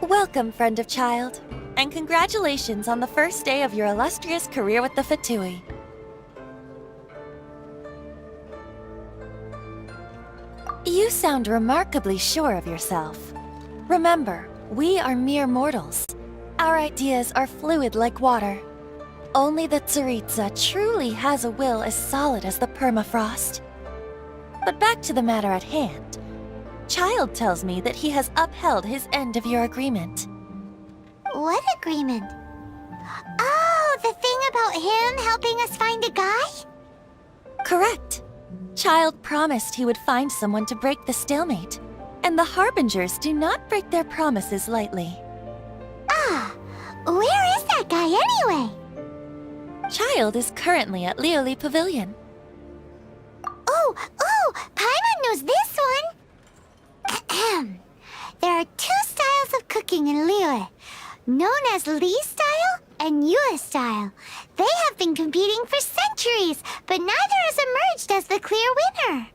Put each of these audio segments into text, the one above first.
Welcome, friend of child, and congratulations on the first day of your illustrious career with the Fatui. You sound remarkably sure of yourself. Remember, we are mere mortals. Our ideas are fluid like water. Only the Tsaritsa truly has a will as solid as the permafrost. But back to the matter at hand. Child tells me that he has upheld his end of your agreement. What agreement? Oh, the thing about him helping us find a guy? Correct. Child promised he would find someone to break the stalemate. And the Harbingers do not break their promises lightly. Ah, where is that guy anyway? Child is currently at Liyue Pavilion. Oh, Paimon knows this one! Ahem. There are two styles of cooking in Liyue, known as Li style and Yue style. They have been competing for centuries, but neither has emerged as the clear winner.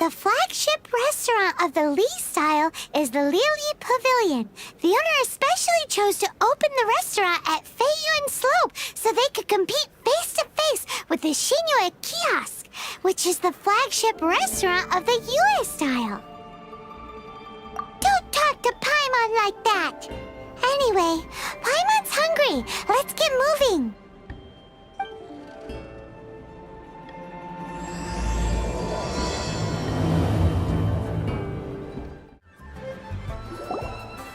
The flagship restaurant of the Li style is the Liyue Pavilion. The owner especially chose to open the restaurant at Feiyuan Slope so they could compete face-to-face with the Xinyue Kiosk, which is the flagship restaurant of the Yue style. Don't talk to Paimon like that! Anyway, Paimon's hungry. Let's get moving.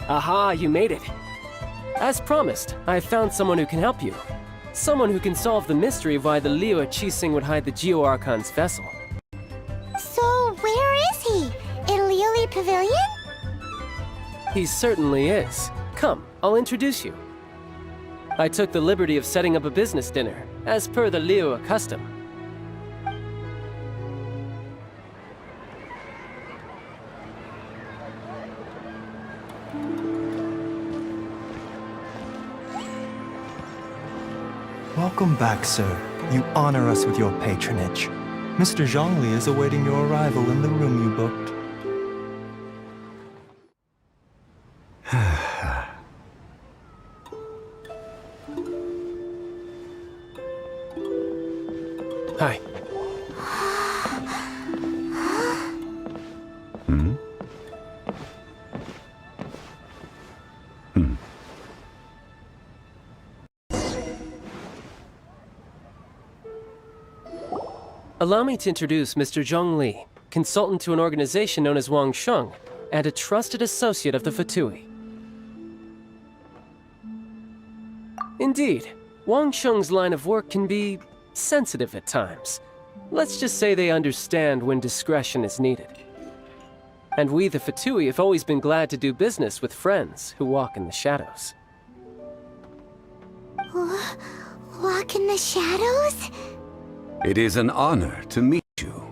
Aha, you made it. As promised, I found someone who can help you. Someone who can solve the mystery of why the Liyue Qixing would hide the Liyue Archon's vessel. So, where is he? In Liyue Pavilion? He certainly is. Come, I'll introduce you. I took the liberty of setting up a business dinner, as per the Liyue custom. Welcome back, sir. You honor us with your patronage. Mr. Zhongli is awaiting your arrival in the room you booked. Hi. Allow me to introduce Mr. Zhongli, consultant to an organization known as Wang Sheng, and a trusted associate of the Fatui. Indeed, Wang Sheng's line of work can be sensitive at times. Let's just say they understand when discretion is needed. And we, the Fatui, have always been glad to do business with friends who walk in the shadows. Walk in the shadows? It is an honor to meet you.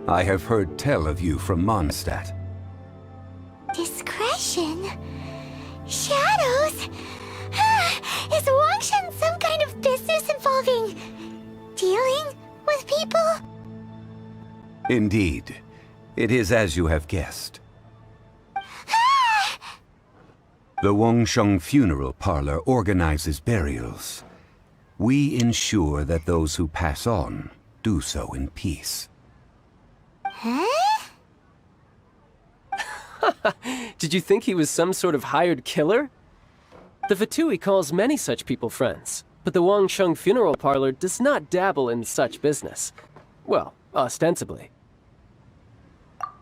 I have heard tell of you from Mondstadt. Discretion? Shadows? Is Wangshan some kind of business involving dealing with people? Indeed. It is as you have guessed. The Wangsheng Funeral Parlor organizes burials. We ensure that those who pass on do so in peace. Huh? Did you think he was some sort of hired killer? The Fatui calls many such people friends, but the Wangsheng Funeral Parlor does not dabble in such business. Well, ostensibly.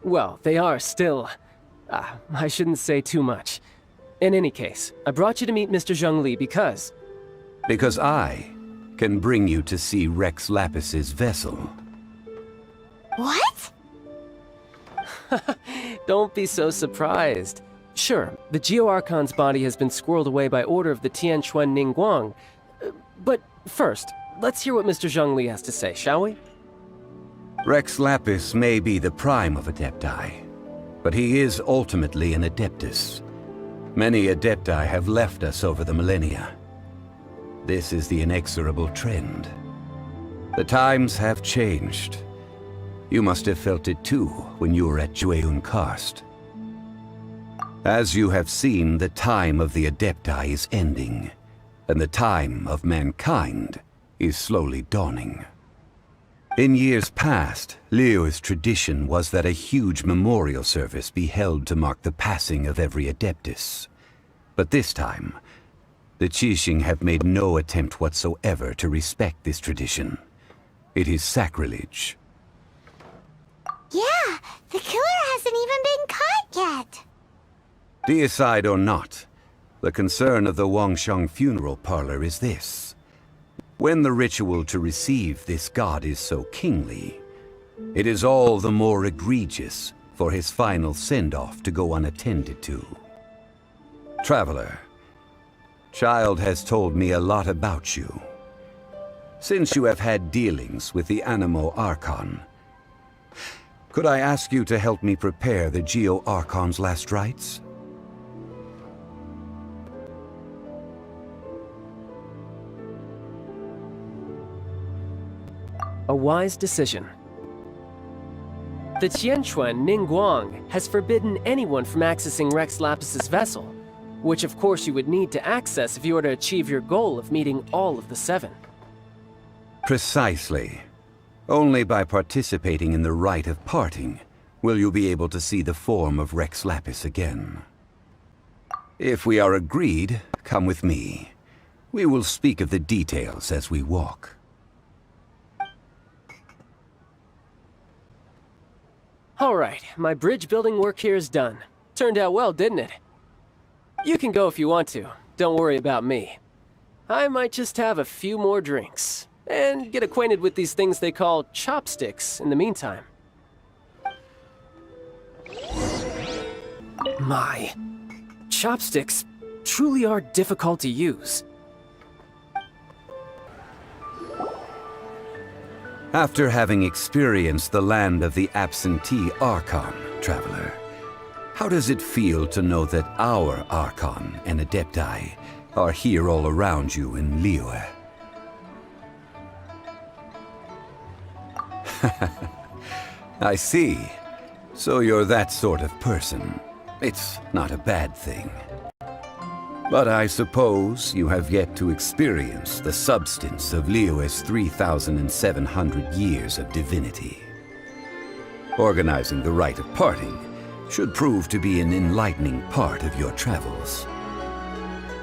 Well, they are still... I shouldn't say too much. In any case, I brought you to meet Mr. Zhongli because... Because I can bring you to see Rex Lapis's vessel. What? Don't be so surprised. Sure, the Liyue Archon's body has been squirreled away by order of the Tianquan Ningguang. But first, let's hear what Mr. Zhongli has to say, shall we? Rex Lapis may be the prime of Adepti, but he is ultimately an Adeptus. Many Adepti have left us over the millennia. This is the inexorable trend. The times have changed. You must have felt it too when you were at Jueyun Karst. As you have seen, the time of the Adepti is ending, and the time of mankind is slowly dawning. In years past, Liyue's tradition was that a huge memorial service be held to mark the passing of every Adeptus. But this time, the Qixing have made no attempt whatsoever to respect this tradition. It is sacrilege. Yeah, the killer hasn't even been caught yet. Deicide or not, the concern of the Wangsheng funeral parlor is this. When the ritual to receive this god is so kingly, it is all the more egregious for his final send-off to go unattended to. Traveler, Child has told me a lot about you. Since you have had dealings with the Animo Archon, could I ask you to help me prepare the Geo Archon's last rites? A wise decision. The Tianquan Ningguang has forbidden anyone from accessing Rex Lapis's vessel, which of course you would need to access if you were to achieve your goal of meeting all of the 7. Precisely. Only by participating in the rite of parting will you be able to see the form of Rex Lapis again. If we are agreed, come with me. We will speak of the details as we walk. All right, my bridge building work here is done. Turned out well, didn't it? You can go if you want to. Don't worry about me. I might just have a few more drinks, and get acquainted with these things they call chopsticks in the meantime. My, chopsticks truly are difficult to use. After having experienced the land of the absentee Archon, Traveler, how does it feel to know that our Archon and Adepti are here all around you in Liyue? I see. So you're that sort of person. It's not a bad thing. But I suppose you have yet to experience the substance of Liyue's 3,700 years of divinity. Organizing the rite of parting should prove to be an enlightening part of your travels.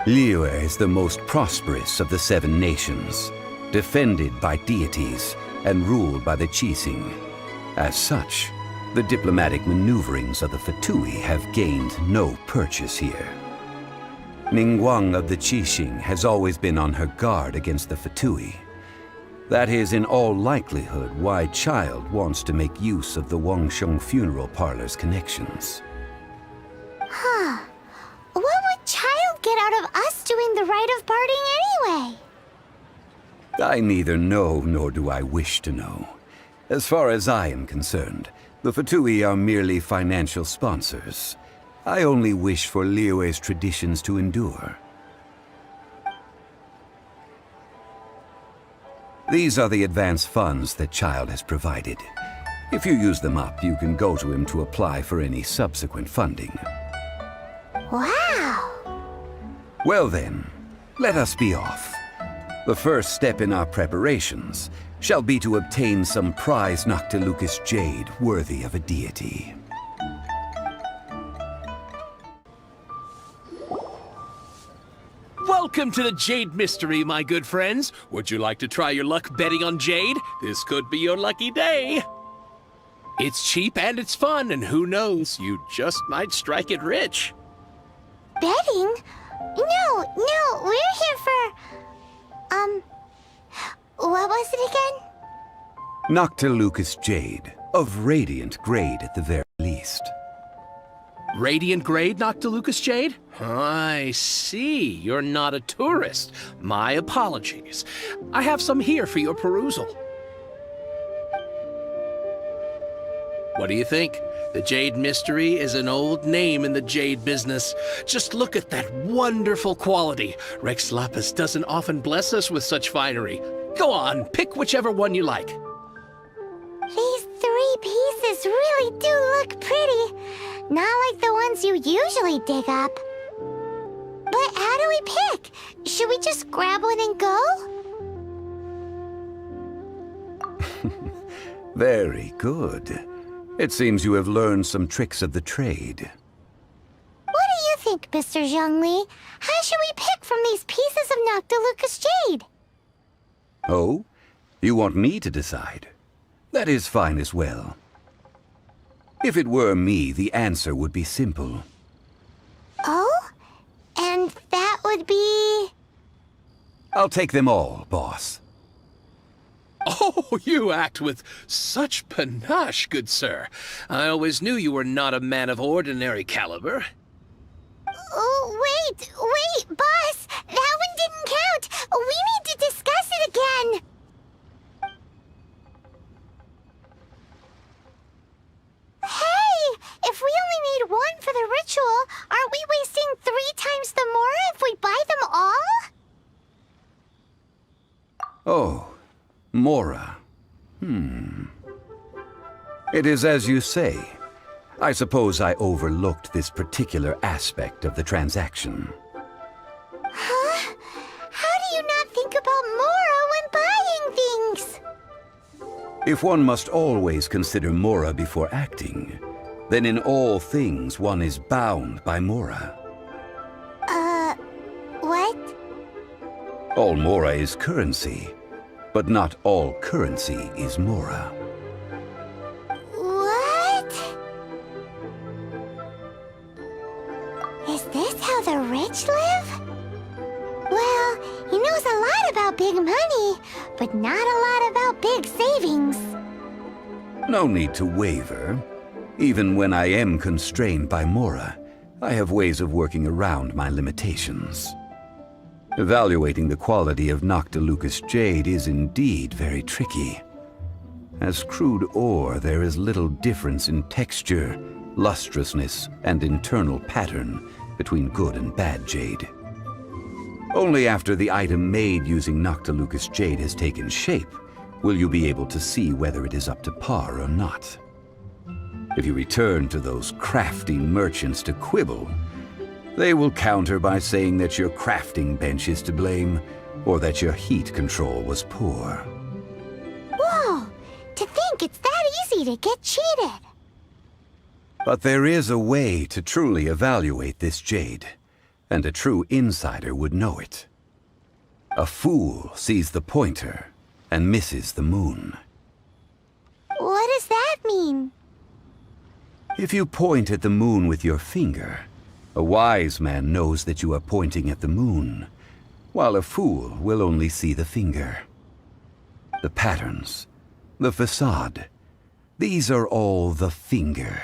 Liyue is the most prosperous of the 7 nations, defended by deities and ruled by the Qixing. As such, the diplomatic maneuverings of the Fatui have gained no purchase here. Ningguang of the Qixing has always been on her guard against the Fatui. That is in all likelihood why Child wants to make use of the Wangsheng funeral parlor's connections. Huh. What would Child get out of us doing the rite of parting anyway? I neither know nor do I wish to know. As far as I am concerned, the Fatui are merely financial sponsors. I only wish for Liyue's traditions to endure. These are the advance funds that Child has provided. If you use them up, you can go to him to apply for any subsequent funding. Wow! Well then, let us be off. The first step in our preparations shall be to obtain some prize Noctilucous jade worthy of a deity. Welcome to the Jade Mystery, my good friends. Would you like to try your luck betting on Jade? This could be your lucky day. It's cheap and it's fun, and who knows, you just might strike it rich. Betting? No, we're here for... what was it again? Noctilucous jade, of radiant grade at the very least. Radiant grade Noctilucous jade? I see. You're not a tourist. My apologies. I have some here for your perusal. What do you think? The Jade Mystery is an old name in the jade business. Just look at that wonderful quality. Rex Lapis doesn't often bless us with such finery. Go on, pick whichever one you like. These 3 pieces really do look pretty. Not like the ones you usually dig up. But how do we pick? Should we just grab one and go? Very good. It seems you have learned some tricks of the trade. What do you think, Mr. Zhongli? How should we pick from these pieces of Noctilucous Jade? Oh? You want me to decide? That is fine as well. If it were me, the answer would be simple. Oh? And that would be... I'll take them all, boss. Oh, you act with such panache, good sir. I always knew you were not a man of ordinary caliber. Oh, wait, boss! That one didn't count! We need to discuss it again! Hey! If we only need one for the ritual, aren't we wasting 3 times the Mora if we buy them all? Oh, Mora. It is as you say. I suppose I overlooked this particular aspect of the transaction. Huh? How do you not think about Mora when buying things? If one must always consider Mora before acting, then in all things one is bound by Mora. What? All Mora is currency, but not all currency is Mora. What? Is this how the rich live? Well, he knows a lot about big money, but not a lot about big savings. No need to waver. Even when I am constrained by Mora, I have ways of working around my limitations. Evaluating the quality of Noctilucous Jade is indeed very tricky. As crude ore, there is little difference in texture, lustrousness, and internal pattern between good and bad jade. Only after the item made using Noctilucous Jade has taken shape will you be able to see whether it is up to par or not. If you return to those crafty merchants to quibble, they will counter by saying that your crafting bench is to blame, or that your heat control was poor. Whoa! To think it's that easy to get cheated. But there is a way to truly evaluate this jade, and a true insider would know it. A fool sees the pointer and misses the moon. What does that mean? If you point at the moon with your finger, a wise man knows that you are pointing at the moon, while a fool will only see the finger. The patterns, the facade, these are all the finger.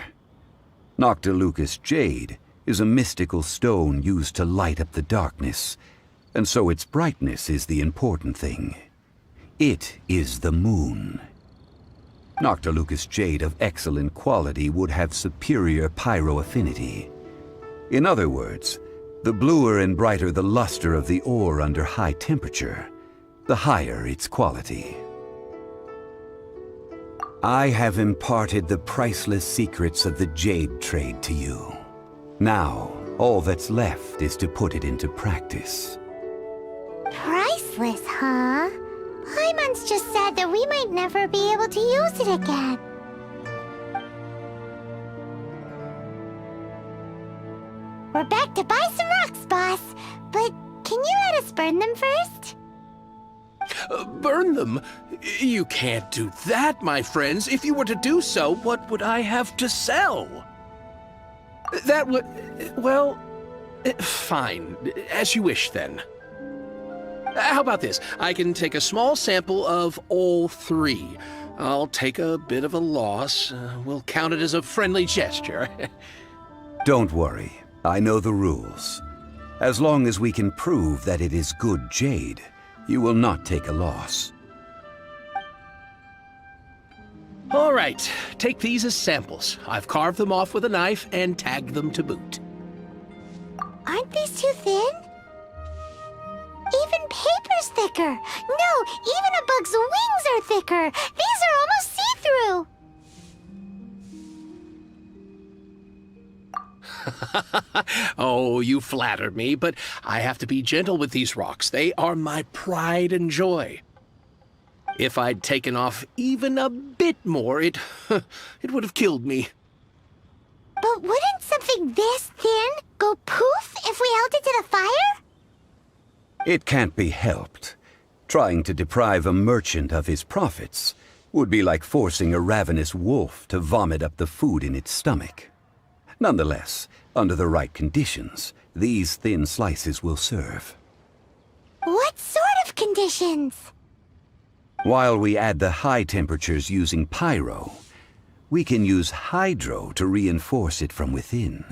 Noctilucous Jade is a mystical stone used to light up the darkness, and so its brightness is the important thing. It is the moon. Noctilucous Jade of excellent quality would have superior pyro affinity. In other words, the bluer and brighter the luster of the ore under high temperature, the higher its quality. I have imparted the priceless secrets of the jade trade to you. Now, all that's left is to put it into practice. Priceless, huh? Paimon's just said that we might never be able to use it again. We're back to buy some rocks, boss. But can you let us burn them first? Burn them? You can't do that, my friends. If you were to do so, what would I have to sell? That would... well... fine. As you wish, then. How about this? I can take a small sample of all 3. I'll take a bit of a loss. We'll count it as a friendly gesture. Don't worry. I know the rules. As long as we can prove that it is good jade, you will not take a loss. All right. Take these as samples. I've carved them off with a knife and tagged them to boot. Aren't these too thin? Even paper's thicker. No, even a bug's wings are thicker. These are almost see-through. Oh, you flatter me, but I have to be gentle with these rocks. They are my pride and joy. If I'd taken off even a bit more, it would have killed me. But wouldn't something this thin go poof if we held it to the fire? It can't be helped. Trying to deprive a merchant of his profits would be like forcing a ravenous wolf to vomit up the food in its stomach. Nonetheless, under the right conditions, these thin slices will serve. What sort of conditions? While we add the high temperatures using pyro, we can use hydro to reinforce it from within.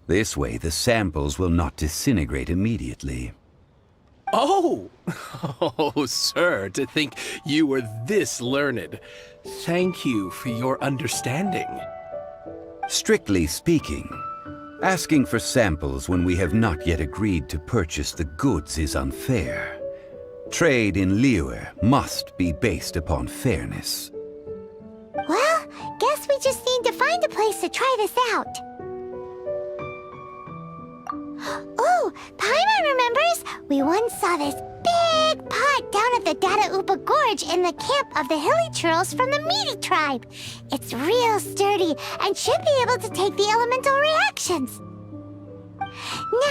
This way, the samples will not disintegrate immediately. Oh! Oh, sir, to think you were this learned. Thank you for your understanding. Strictly speaking, asking for samples when we have not yet agreed to purchase the goods is unfair. Trade in Liyue must be based upon fairness. Well, guess we just need to find a place to try this out. Oh, Paimon remembers! We once saw this big pot down at the Data Upa Gorge in the camp of the Hilly Churls from the Meaty tribe. It's real sturdy and should be able to take the elemental reactions.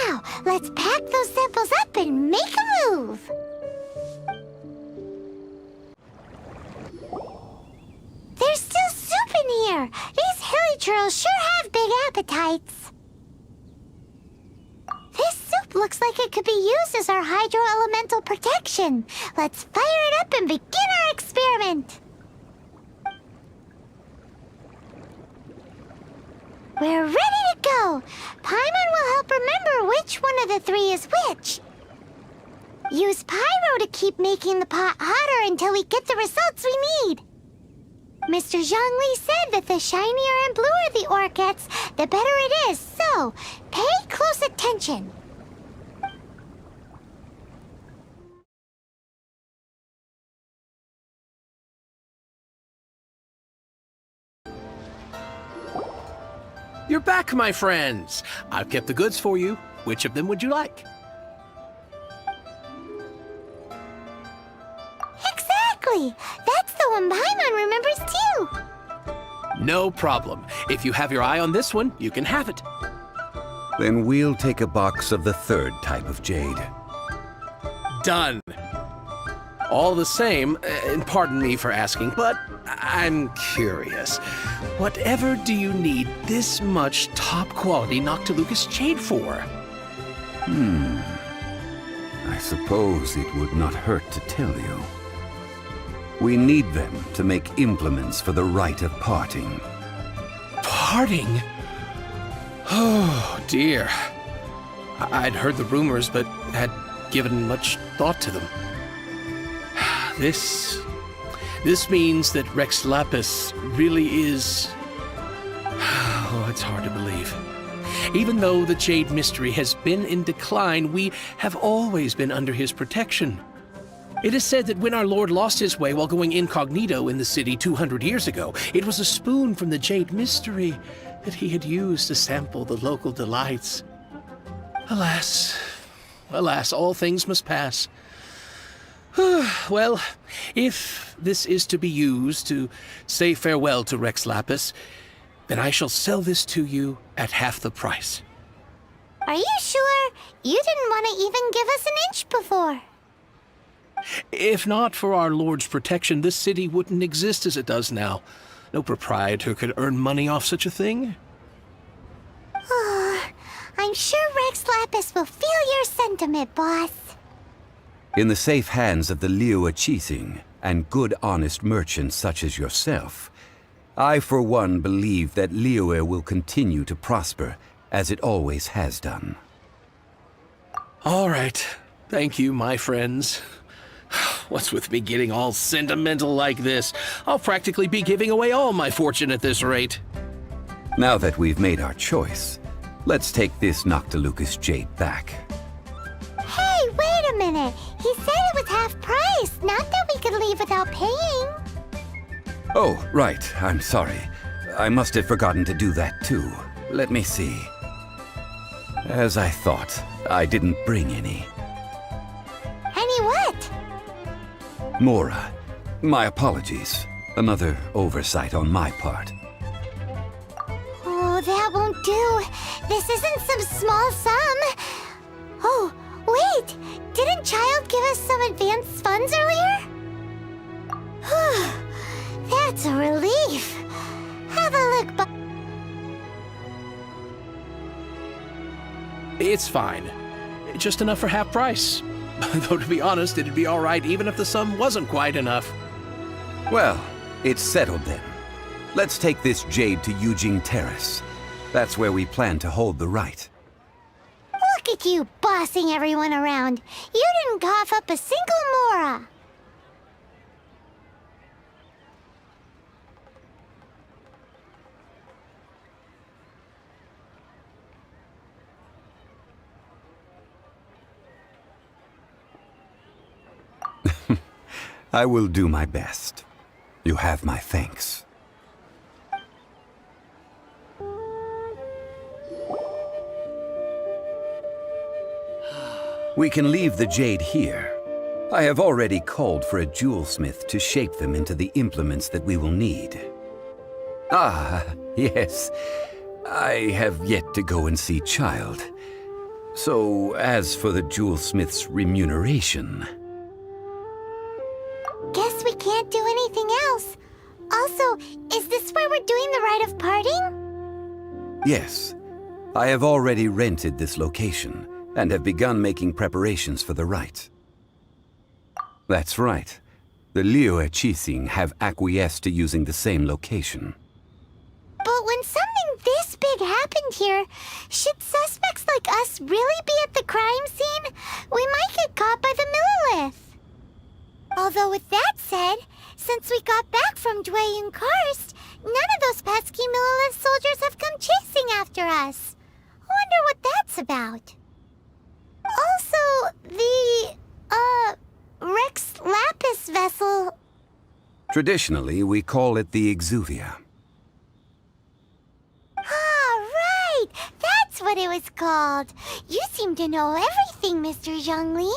Now, let's pack those samples up and make a move. There's still soup in here. These Hilly Churls sure have big appetites. This soup looks like it could be used as our hydro-elemental protection. Let's fire it up and begin our experiment. We're ready to go. Paimon will help remember which one of the three is which. Use pyro to keep making the pot hotter until we get the results we need. Mr. Zhongli said that the shinier and bluer the ore gets, the better it is, so pay close attention. You're back, my friends. I've kept the goods for you. Which of them would you like? Exactly! That's the one Paimon remembers too! No problem. If you have your eye on this one, you can have it. Then we'll take a box of the third type of jade. Done. All the same, and pardon me for asking, but I'm curious. Whatever do you need this much top-quality Noctilucous jade for? I suppose it would not hurt to tell you. We need them to make implements for the rite of parting. Parting? Oh, dear. I'd heard the rumors, but had given much thought to them. This means that Rex Lapis really is... Oh, it's hard to believe. Even though the Jade Mystery has been in decline, we have always been under his protection. It is said that when our Lord lost his way while going incognito in the city 200 years ago, it was a spoon from the Jade Mystery that he had used to sample the local delights. Alas, alas, all things must pass. Well, if this is to be used to say farewell to Rex Lapis, then I shall sell this to you at half the price. Are you sure? You didn't want to even give us an inch before. If not for our Lord's protection, this city wouldn't exist as it does now. No proprietor could earn money off such a thing. I'm sure Rex Lapis will feel your sentiment, boss. In the safe hands of the Liyue Archon and good honest merchants such as yourself, I for one believe that Liyue will continue to prosper as it always has done. All right. Thank you, my friends. What's with me getting all sentimental like this? I'll practically be giving away all my fortune at this rate. Now that we've made our choice, let's take this Noctilucous jade back. Hey, wait a minute. He said it was half price, not that we could leave without paying. Oh, right. I'm sorry. I must have forgotten to do that too. Let me see. As I thought, I didn't bring any. Any what? Mora, my apologies. Another oversight on my part. Oh, that won't do. This isn't some small sum. Oh, wait! Didn't Child give us some advanced funds earlier? That's a relief. Have a look, It's fine. Just enough for half price. Though to be honest, it'd be alright even if the sum wasn't quite enough. Well, it's settled then. Let's take this jade to Yujing Terrace. That's where we plan to hold the rite. Look at you bossing everyone around. You didn't cough up a single Mora. I will do my best. You have my thanks. We can leave the jade here. I have already called for a jewelsmith to shape them into the implements that we will need. Ah, yes. I have yet to go and see Child. So, as for the jewelsmith's remuneration... Guess we can't do anything else. Also, is this where we're doing the rite of parting? Yes. I have already rented this location, and have begun making preparations for the rite. That's right. The Liyue Archon have acquiesced to using the same location. But when something this big happened here, should suspects like us really be at the crime scene? We might get caught by the Millilith. Although with that said, since we got back from Dway and Karst, none of those pesky Millilith soldiers have come chasing after us. Wonder what that's about. Also, the, Rex Lapis vessel... Traditionally, we call it the Exuvia. Ah, right! That's what it was called. You seem to know everything, Mr. Zhongli.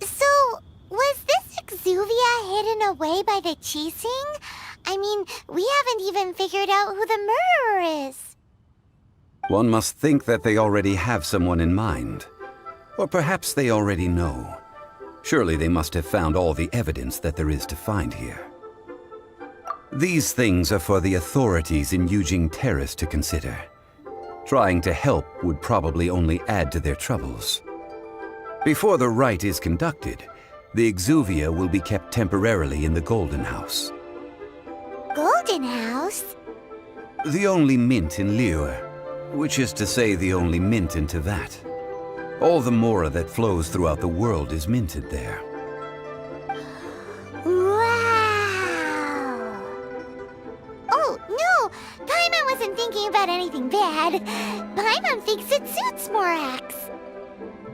So, was this Exuvia hidden away by the Qixing? I mean, we haven't even figured out who the murderer is. One must think that they already have someone in mind. Or perhaps they already know. Surely they must have found all the evidence that there is to find here. These things are for the authorities in Yujing Terrace to consider. Trying to help would probably only add to their troubles. Before the rite is conducted, the Exuvia will be kept temporarily in the Golden House. Golden House? The only mint in Liyue, which is to say the only mint in Tevat. All the Mora that flows throughout the world is minted there. Wow! Oh, no! Paimon wasn't thinking about anything bad. Paimon thinks it suits Morax.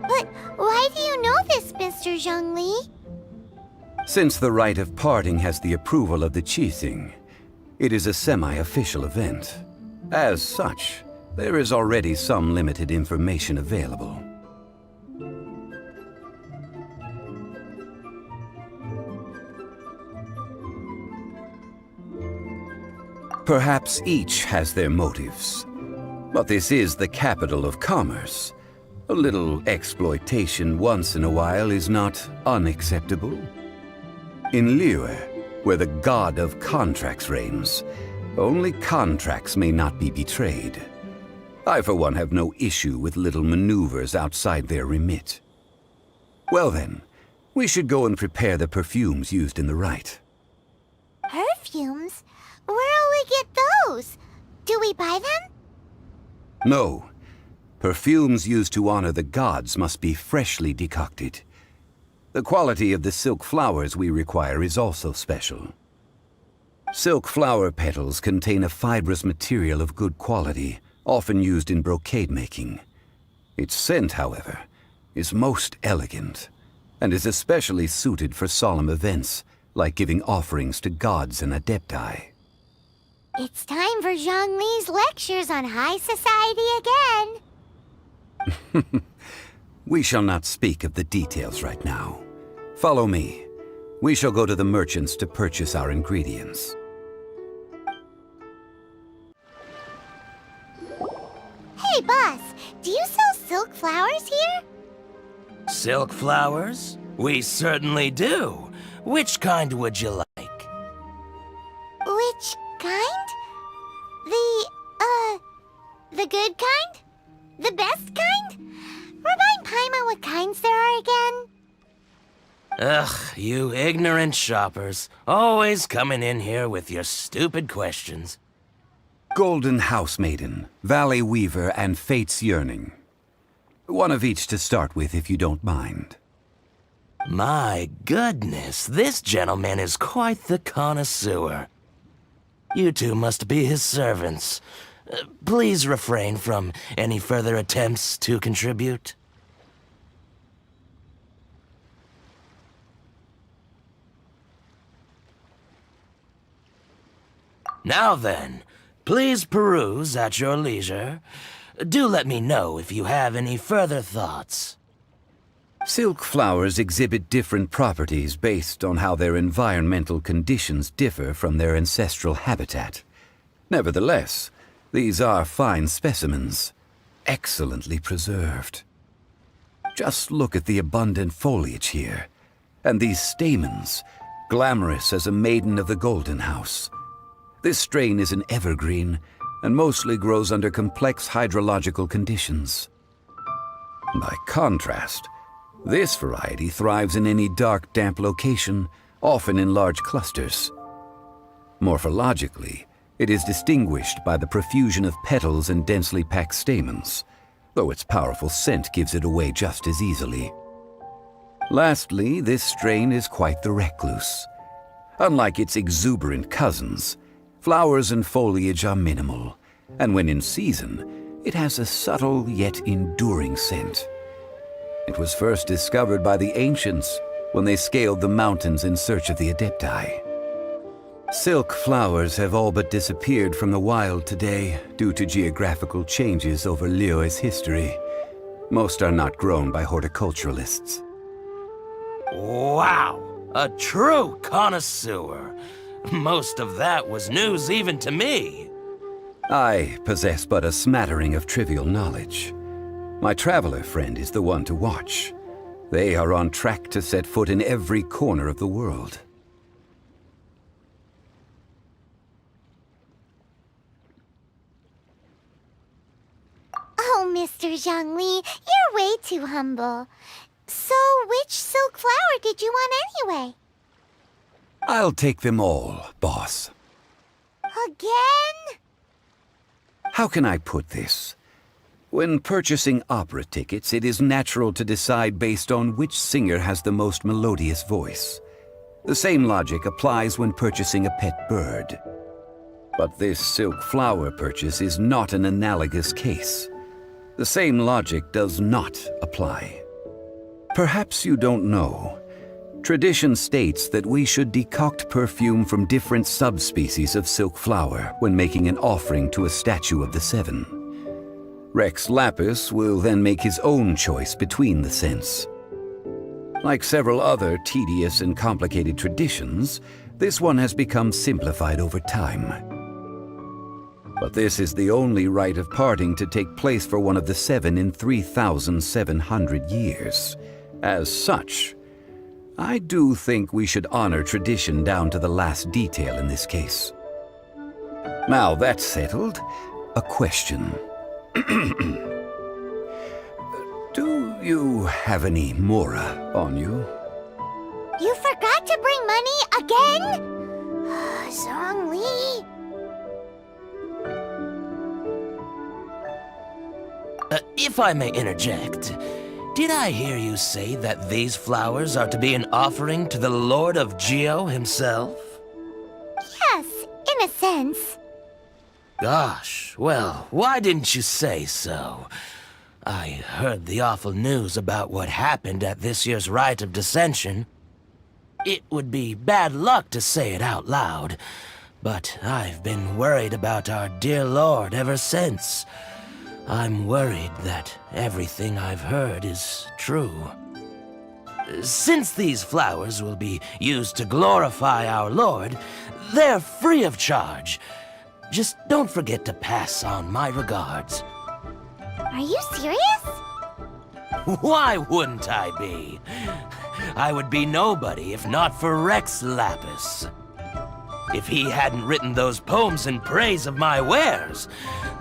But why do you know this, Mr. Zhongli? Since the rite of parting has the approval of the Qixing, it is a semi-official event. As such, there is already some limited information available. Perhaps each has their motives. But this is the capital of commerce. A little exploitation once in a while is not unacceptable. In Liyue, where the god of contracts reigns, only contracts may not be betrayed. I, for one, have no issue with little maneuvers outside their remit. Well then, we should go and prepare the perfumes used in the rite. Perfumes? Where'll we get those? Do we buy them? No. Perfumes used to honor the gods must be freshly decocted. The quality of the silk flowers we require is also special. Silk flower petals contain a fibrous material of good quality, often used in brocade making. Its scent, however, is most elegant, and is especially suited for solemn events, like giving offerings to gods and adepti. It's time for Zhongli's lectures on high society again. We shall not speak of the details right now. Follow me. We shall go to the merchants to purchase our ingredients. Hey, boss, do you sell silk flowers here? Silk flowers? We certainly do. Which kind would you like? Which kind? The good kind? The best kind? Remind Paimon what kinds there are again? Ugh, you ignorant shoppers. Always coming in here with your stupid questions. Golden Housemaiden, Valley Weaver, and Fate's Yearning. One of each to start with, if you don't mind. My goodness, this gentleman is quite the connoisseur. You two must be his servants. Please refrain from any further attempts to contribute. Now then, please peruse at your leisure. Do let me know if you have any further thoughts. Silk flowers exhibit different properties based on how their environmental conditions differ from their ancestral habitat. Nevertheless, these are fine specimens, excellently preserved. Just look at the abundant foliage here, and these stamens, glamorous as a maiden of the Golden House. This strain is an evergreen, and mostly grows under complex hydrological conditions. By contrast, this variety thrives in any dark, damp location, often in large clusters. Morphologically, it is distinguished by the profusion of petals and densely packed stamens, though its powerful scent gives it away just as easily. Lastly, this strain is quite the recluse. Unlike its exuberant cousins, flowers and foliage are minimal, and when in season, it has a subtle yet enduring scent. It was first discovered by the ancients when they scaled the mountains in search of the Adepti. Silk flowers have all but disappeared from the wild today due to geographical changes over Liyue's history. Most are not grown by horticulturalists. Wow! A true connoisseur. Most of that was news even to me. I possess but a smattering of trivial knowledge. My traveler friend is the one to watch. They are on track to set foot in every corner of the world. Oh, Mr. Zhongli, you're way too humble. So, which silk flower did you want anyway? I'll take them all, boss. Again? How can I put this? When purchasing opera tickets, it is natural to decide based on which singer has the most melodious voice. The same logic applies when purchasing a pet bird. But this silk flower purchase is not an analogous case. The same logic does not apply. Perhaps you don't know. Tradition states that we should decoct perfume from different subspecies of silk flower when making an offering to a statue of the Seven. Rex Lapis will then make his own choice between the scents. Like several other tedious and complicated traditions, this one has become simplified over time. But this is the only rite of parting to take place for one of the Seven in 3,700 years. As such, I do think we should honor tradition down to the last detail in this case. Now that's settled, a question. Do you have any mora on you? You forgot to bring money again? Zhongli. If I may interject, did I hear you say that these flowers are to be an offering to the Lord of Geo himself? Yes, in a sense. Gosh, well, why didn't you say so? I heard the awful news about what happened at this year's Rite of Dissension. It would be bad luck to say it out loud, but I've been worried about our dear Lord ever since. I'm worried that everything I've heard is true. Since these flowers will be used to glorify our Lord, they're free of charge. Just don't forget to pass on my regards. Are you serious? Why wouldn't I be? I would be nobody if not for Rex Lapis. If he hadn't written those poems in praise of my wares,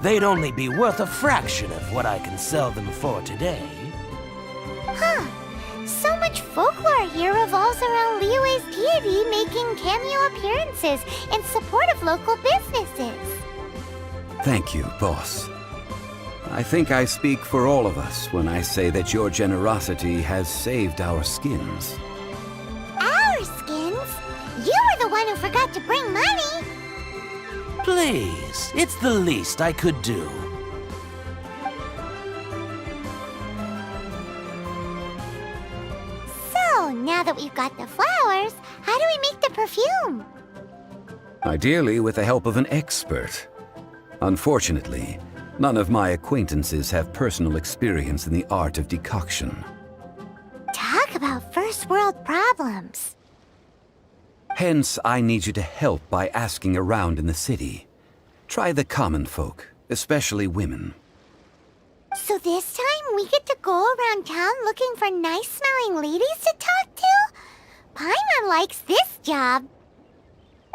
they'd only be worth a fraction of what I can sell them for today. Huh. So much folklore here revolves around Liyue's deity making cameo appearances in support of local businesses. Thank you, boss. I think I speak for all of us when I say that your generosity has saved our skins. Our skins? You were the one who forgot to bring money. Please, it's the least I could do. So, now that we've got the flowers, how do we make the perfume? Ideally with the help of an expert. Unfortunately, none of my acquaintances have personal experience in the art of decoction. Talk about first world problems. Hence, I need you to help by asking around in the city. Try the common folk, especially women. So this time we get to go around town looking for nice-smelling ladies to talk to? Paimon likes this job.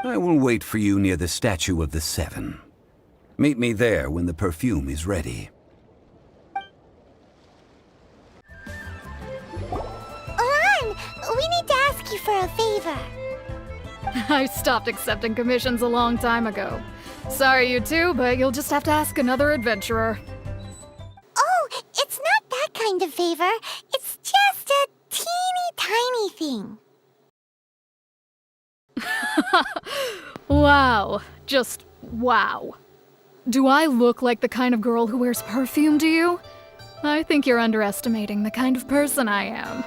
I will wait for you near the Statue of the Seven. Meet me there when the perfume is ready. Lan, we need to ask you for a favor. I stopped accepting commissions a long time ago. Sorry, you two, but you'll just have to ask another adventurer. Oh, it's not that kind of favor. It's just a teeny tiny thing. Wow. Just wow. Do I look like the kind of girl who wears perfume to you? I think you're underestimating the kind of person I am.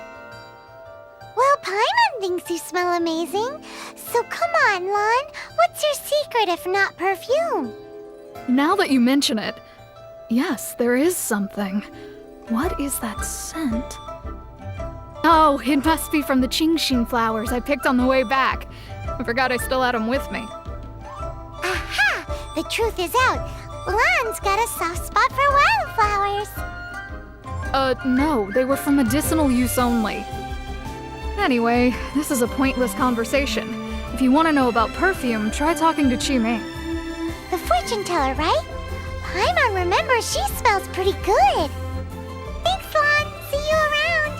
Well, Paimon thinks you smell amazing. So come on, Lan. What's your secret if not perfume? Now that you mention it, yes, there is something. What is that scent? Oh, it must be from the Qingshin flowers I picked on the way back. I forgot I still had them with me. Aha! The truth is out. Lan's got a soft spot for wildflowers. No, they were for medicinal use only. Anyway, this is a pointless conversation. If you want to know about perfume, try talking to Qimei. The fortune teller, right? Paimon remembers she smells pretty good. Thanks, Lan. See you around.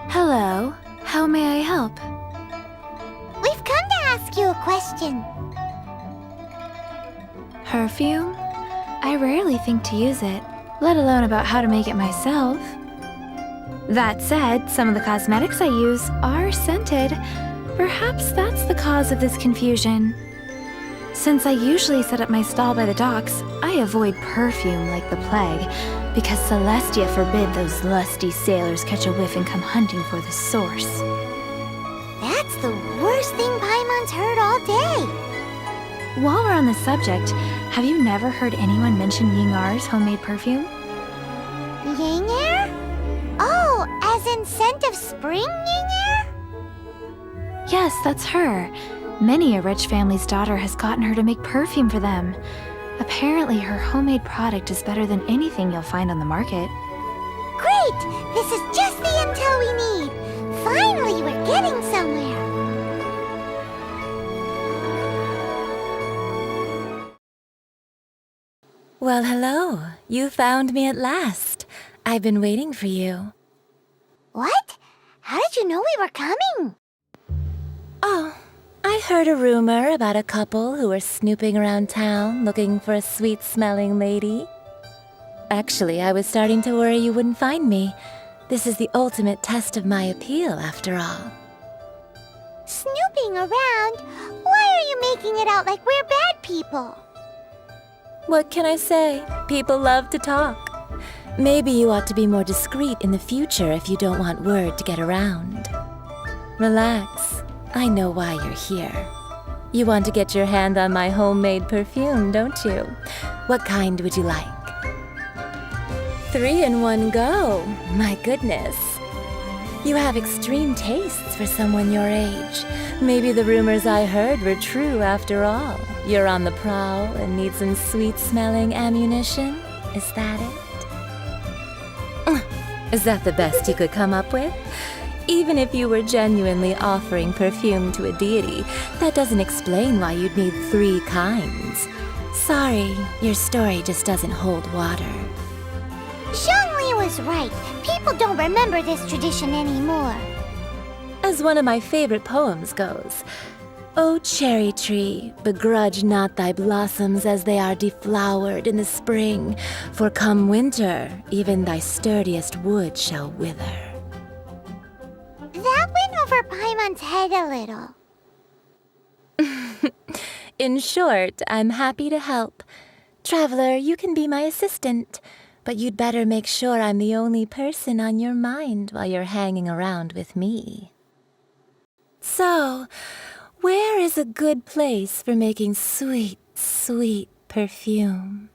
Hello. How may I help? We've come to ask you a question. Perfume? I rarely think to use it, let alone about how to make it myself. That said, some of the cosmetics I use are scented. Perhaps that's the cause of this confusion. Since I usually set up my stall by the docks, I avoid perfume like the plague, because Celestia forbid those lusty sailors catch a whiff and come hunting for the source. That's the worst thing Paimon's heard all day. While we're on the subject, have you never heard anyone mention Yingar's homemade perfume? Yingar? Oh, as in scent of spring, Yingar? Yes, that's her. Many a rich family's daughter has gotten her to make perfume for them. Apparently, her homemade product is better than anything you'll find on the market. Great! This is just the intel we need. Finally, we're getting somewhere. Well, hello. You found me at last. I've been waiting for you. What? How did you know we were coming? Oh, I heard a rumor about a couple who were snooping around town looking for a sweet-smelling lady. Actually, I was starting to worry you wouldn't find me. This is the ultimate test of my appeal, after all. Snooping around? Why are you making it out like we're bad people? What can I say? People love to talk. Maybe you ought to be more discreet in the future if you don't want word to get around. Relax. I know why you're here. You want to get your hand on my homemade perfume, don't you? What kind would you like? 3 in one go. My goodness. You have extreme tastes for someone your age. Maybe the rumors I heard were true after all. You're on the prowl and need some sweet-smelling ammunition? Is that it? Is that the best you could come up with? Even if you were genuinely offering perfume to a deity, that doesn't explain why you'd need 3 kinds. Sorry, your story just doesn't hold water. Zhongli was right. People don't remember this tradition anymore. As one of my favorite poems goes, "O cherry tree, begrudge not thy blossoms as they are deflowered in the spring, for come winter, even thy sturdiest wood shall wither." That went over Paimon's head a little. In short, I'm happy to help. Traveler, you can be my assistant, but you'd better make sure I'm the only person on your mind while you're hanging around with me. So, where is a good place for making sweet, sweet perfume?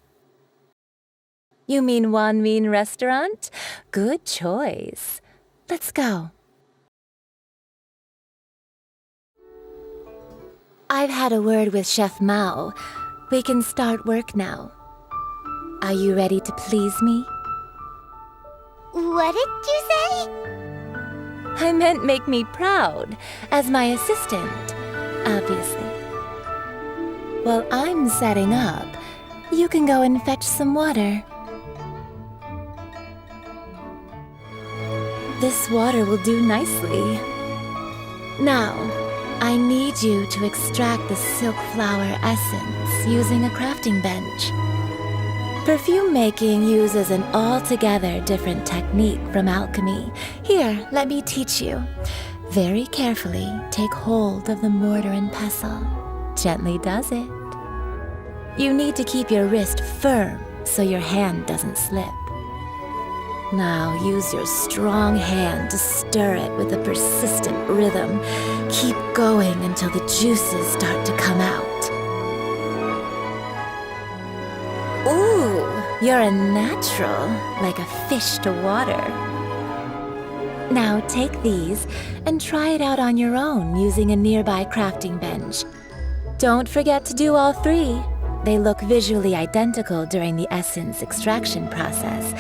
You mean Wanmin Restaurant? Good choice. Let's go. I've had a word with Chef Mao. We can start work now. Are you ready to please me? What did you say? I meant make me proud, as my assistant, obviously. While I'm setting up, you can go and fetch some water. This water will do nicely. Now, I need you to extract the silk flower essence using a crafting bench. Perfume making uses an altogether different technique from alchemy. Here, let me teach you. Very carefully, take hold of the mortar and pestle. Gently does it. You need to keep your wrist firm so your hand doesn't slip. Now use your strong hand to stir it with a persistent rhythm. Keep going until the juices start to come out. Ooh, you're a natural, like a fish to water. Now take these and try it out on your own using a nearby crafting bench. Don't forget to do all 3. They look visually identical during the essence extraction process,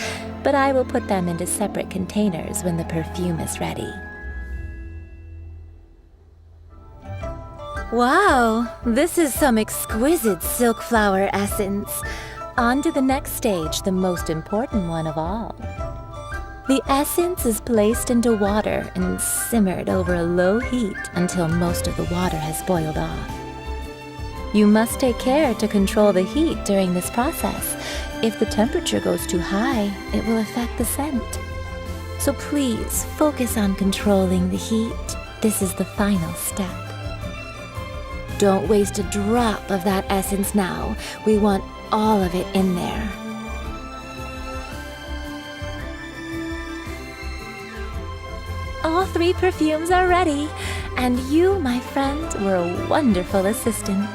but I will put them into separate containers when the perfume is ready. Wow, this is some exquisite silk flower essence. On to the next stage, the most important one of all. The essence is placed into water and simmered over a low heat until most of the water has boiled off. You must take care to control the heat during this process. If the temperature goes too high, it will affect the scent. So please focus on controlling the heat. This is the final step. Don't waste a drop of that essence now. We want all of it in there. All 3 perfumes are ready, and you, my friend, were a wonderful assistant.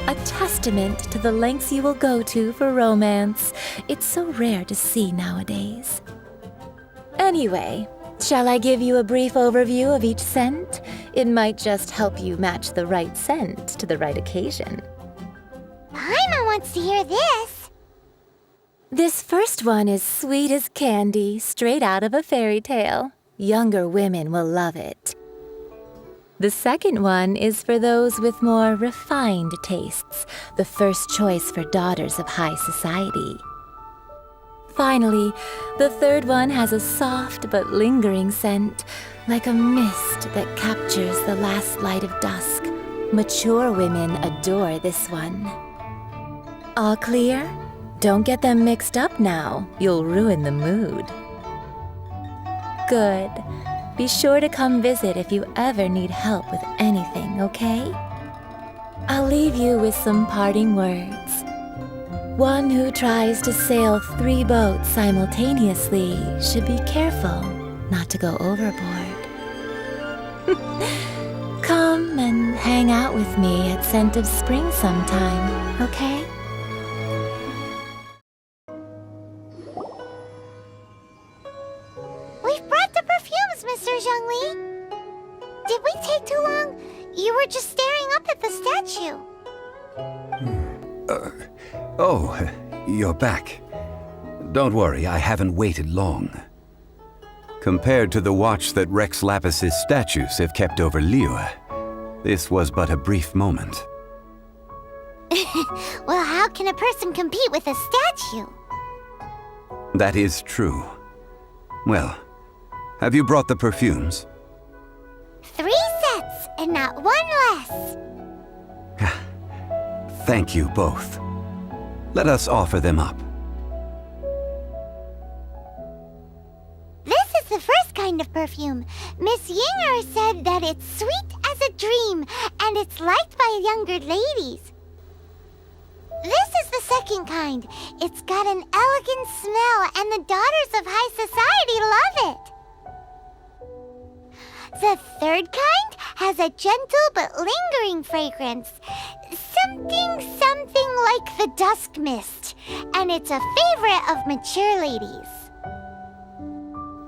A testament to the lengths you will go to for romance. It's so rare to see nowadays. Anyway, shall I give you a brief overview of each scent? It might just help you match the right scent to the right occasion. Paimon wants to hear this. This first one is sweet as candy, straight out of a fairy tale. Younger women will love it. The second one is for those with more refined tastes, the first choice for daughters of high society. Finally, the third one has a soft but lingering scent, like a mist that captures the last light of dusk. Mature women adore this one. All clear? Don't get them mixed up now. You'll ruin the mood. Good. Be sure to come visit if you ever need help with anything, okay? I'll leave you with some parting words. One who tries to sail 3 boats simultaneously should be careful not to go overboard. Come and hang out with me at Scent of Spring sometime, okay? We've brought the perfumes, Mr. Zhongli. Did we take too long? You were just staring up at the statue. Oh, you're back. Don't worry, I haven't waited long. Compared to the watch that Rex Lapis's statues have kept over Liyue, this was but a brief moment. Well, how can a person compete with a statue? That is true. Well, have you brought the perfumes? 3 sets, and not one less. Thank you both. Let us offer them up. This is the first kind of perfume. Miss Yinger said that it's sweet as a dream, and it's liked by younger ladies. This is the second kind. It's got an elegant smell, and the daughters of high society love it. The third kind has a gentle but lingering fragrance. Something like the dusk mist, and it's a favorite of mature ladies.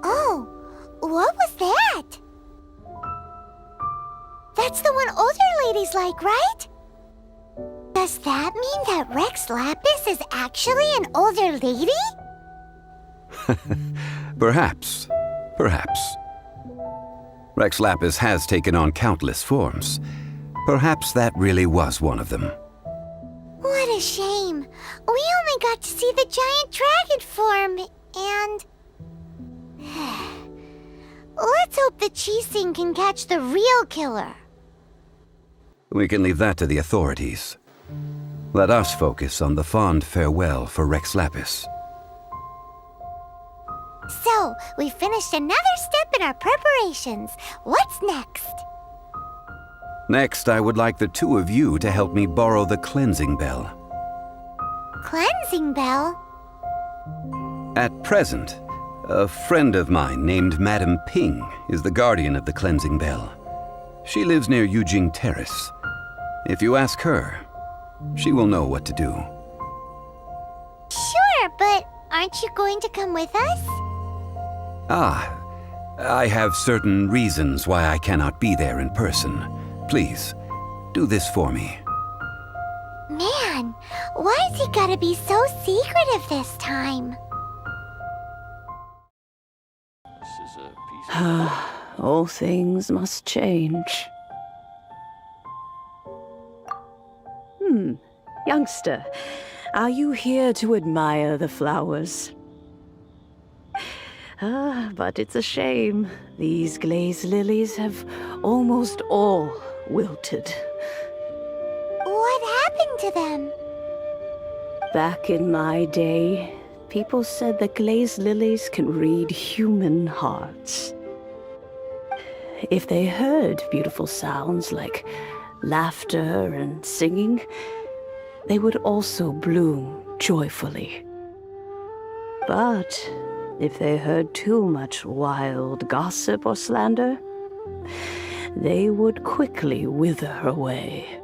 Oh, what was that? That's the one older ladies like, right? Does that mean that Rex Lapis is actually an older lady? Perhaps. Rex Lapis has taken on countless forms. Perhaps that really was one of them. What a shame. We only got to see the giant dragon form, and... Let's hope the Qixing can catch the real killer. We can leave that to the authorities. Let us focus on the fond farewell for Rex Lapis. So, we finished another step in our preparations. What's next? Next, I would like the two of you to help me borrow the cleansing bell. Cleansing bell? At present, a friend of mine named Madame Ping is the guardian of the cleansing bell. She lives near Yujing Terrace. If you ask her, she will know what to do. Sure, but aren't you going to come with us? I have certain reasons why I cannot be there in person. Please, do this for me. Man, why's he gotta be so secretive this time? All things must change. Youngster, are you here to admire the flowers? But it's a shame. These glazed lilies have almost all wilted. What happened to them? Back in my day, people said that glazed lilies can read human hearts. If they heard beautiful sounds like laughter and singing, they would also bloom joyfully. But if they heard too much wild gossip or slander, they would quickly wither away.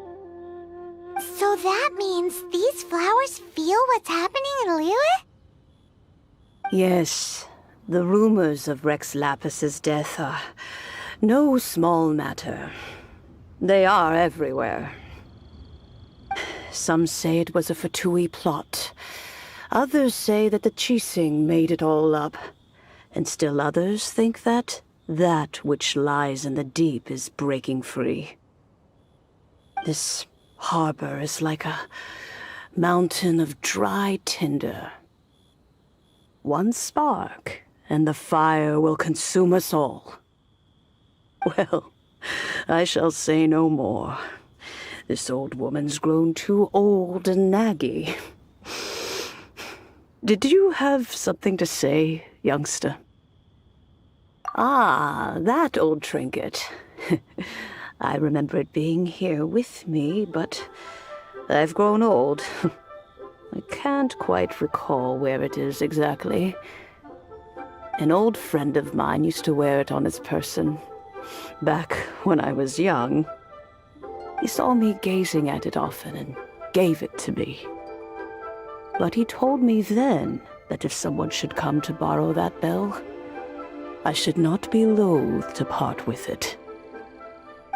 So that means these flowers feel what's happening in Liyue? Yes, the rumors of Rex Lapis's death are no small matter. They are everywhere. Some say it was a Fatui plot. Others say that the Qixing made it all up. And still others think that which lies in the deep is breaking free. This harbor is like a mountain of dry tinder. One spark, and the fire will consume us all. Well, I shall say no more. This old woman's grown too old and naggy. Did you have something to say, youngster? Ah, that old trinket. I remember it being here with me, but I've grown old. I can't quite recall where it is exactly. An old friend of mine used to wear it on his person, back when I was young. He saw me gazing at it often and gave it to me. But he told me then that if someone should come to borrow that bell, I should not be loath to part with it.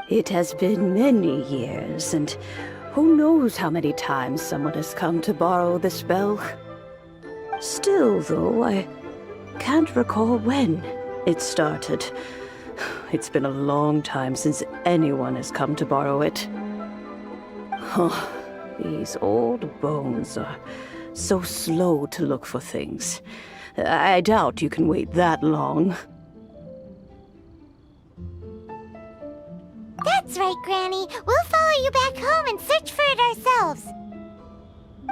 It has been many years, and who knows how many times someone has come to borrow this bell. Still, though, I can't recall when it started. It's been a long time since anyone has come to borrow it. Oh, these old bones are so slow to look for things. I doubt you can wait that long. That's right, Granny. We'll follow you back home and search for it ourselves.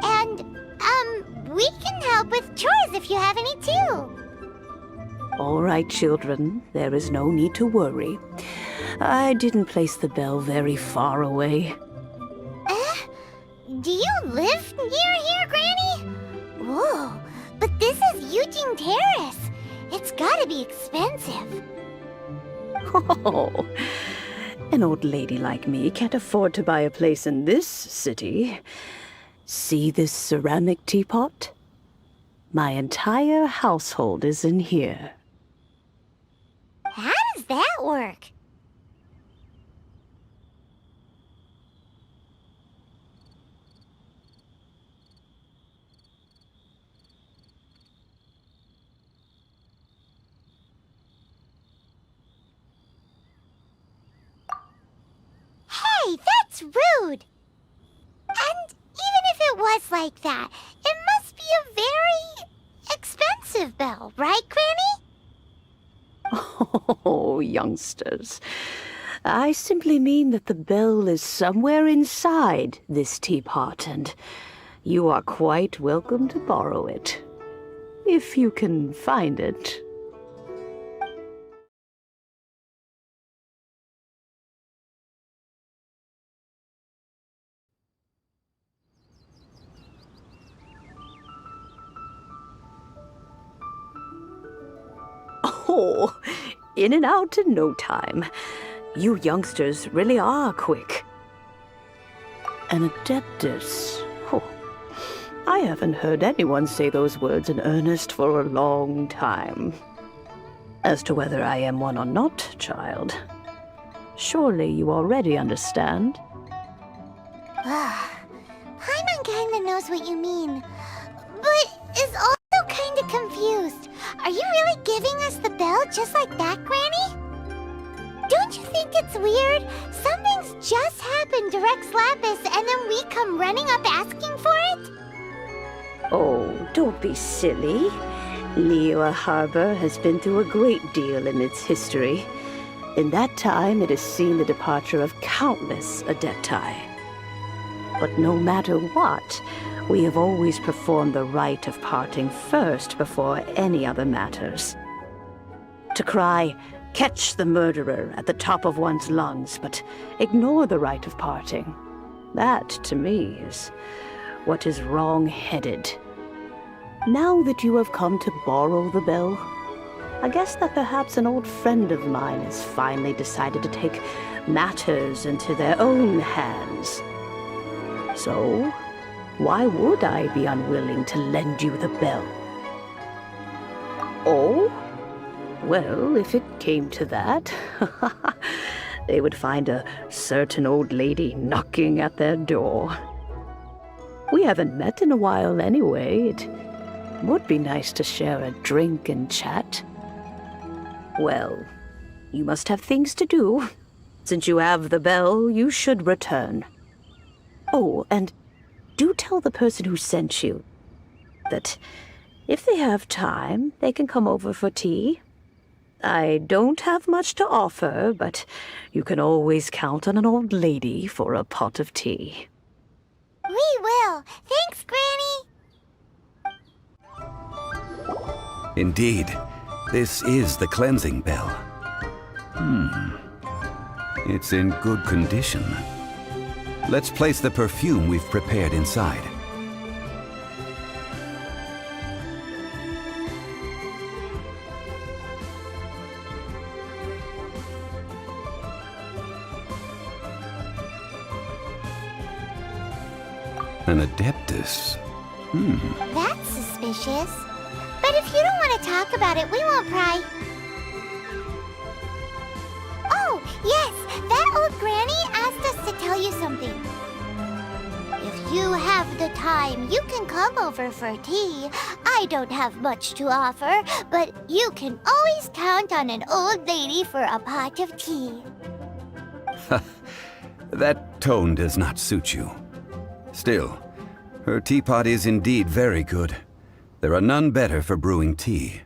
And, we can help with chores if you have any too. All right, children. There is no need to worry. I didn't place the bell very far away. Do you live near here, Granny? Whoa, but this is Eugene Terrace. It's gotta be expensive. Oh, an old lady like me can't afford to buy a place in this city. See this ceramic teapot? My entire household is in here. How does that work? Hey, that's rude! And even if it was like that, it must be a very expensive bell, right, Granny? Oh, youngsters. I simply mean that the bell is somewhere inside this teapot, and you are quite welcome to borrow it. If you can find it. Oh, in and out in no time. You youngsters really are quick. An adeptus? Oh, I haven't heard anyone say those words in earnest for a long time. As to whether I am one or not, child, surely you already understand. Paimon kinda knows what you mean, but is also kinda confused. Are you really giving us the bell just like that, Granny? Don't you think it's weird? Something's just happened to Rex Lapis and then we come running up asking for it? Oh, don't be silly. Liyue Harbor has been through a great deal in its history. In that time, it has seen the departure of countless adepti. But no matter what, we have always performed the rite of parting first before any other matters. To cry, "Catch the murderer," at the top of one's lungs, but ignore the rite of parting. That, to me, is what is wrong-headed. Now that you have come to borrow the bell, I guess that perhaps an old friend of mine has finally decided to take matters into their own hands. So, why would I be unwilling to lend you the bell? Oh? Well, if it came to that, they would find a certain old lady knocking at their door. We haven't met in a while anyway. It would be nice to share a drink and chat. Well, you must have things to do. Since you have the bell, you should return. Oh, and do tell the person who sent you that if they have time, they can come over for tea. I don't have much to offer, but you can always count on an old lady for a pot of tea. We will. Thanks, Granny. Indeed, this is the cleansing bell. It's in good condition. Let's place the perfume we've prepared inside. An Adeptus? That's suspicious. But if you don't want to talk about it, we won't pry. Oh, yes, that old granny asked us to tell you something. If you have the time, you can come over for tea. I don't have much to offer, but you can always count on an old lady for a pot of tea. That tone does not suit you. Still, her teapot is indeed very good. There are none better for brewing tea.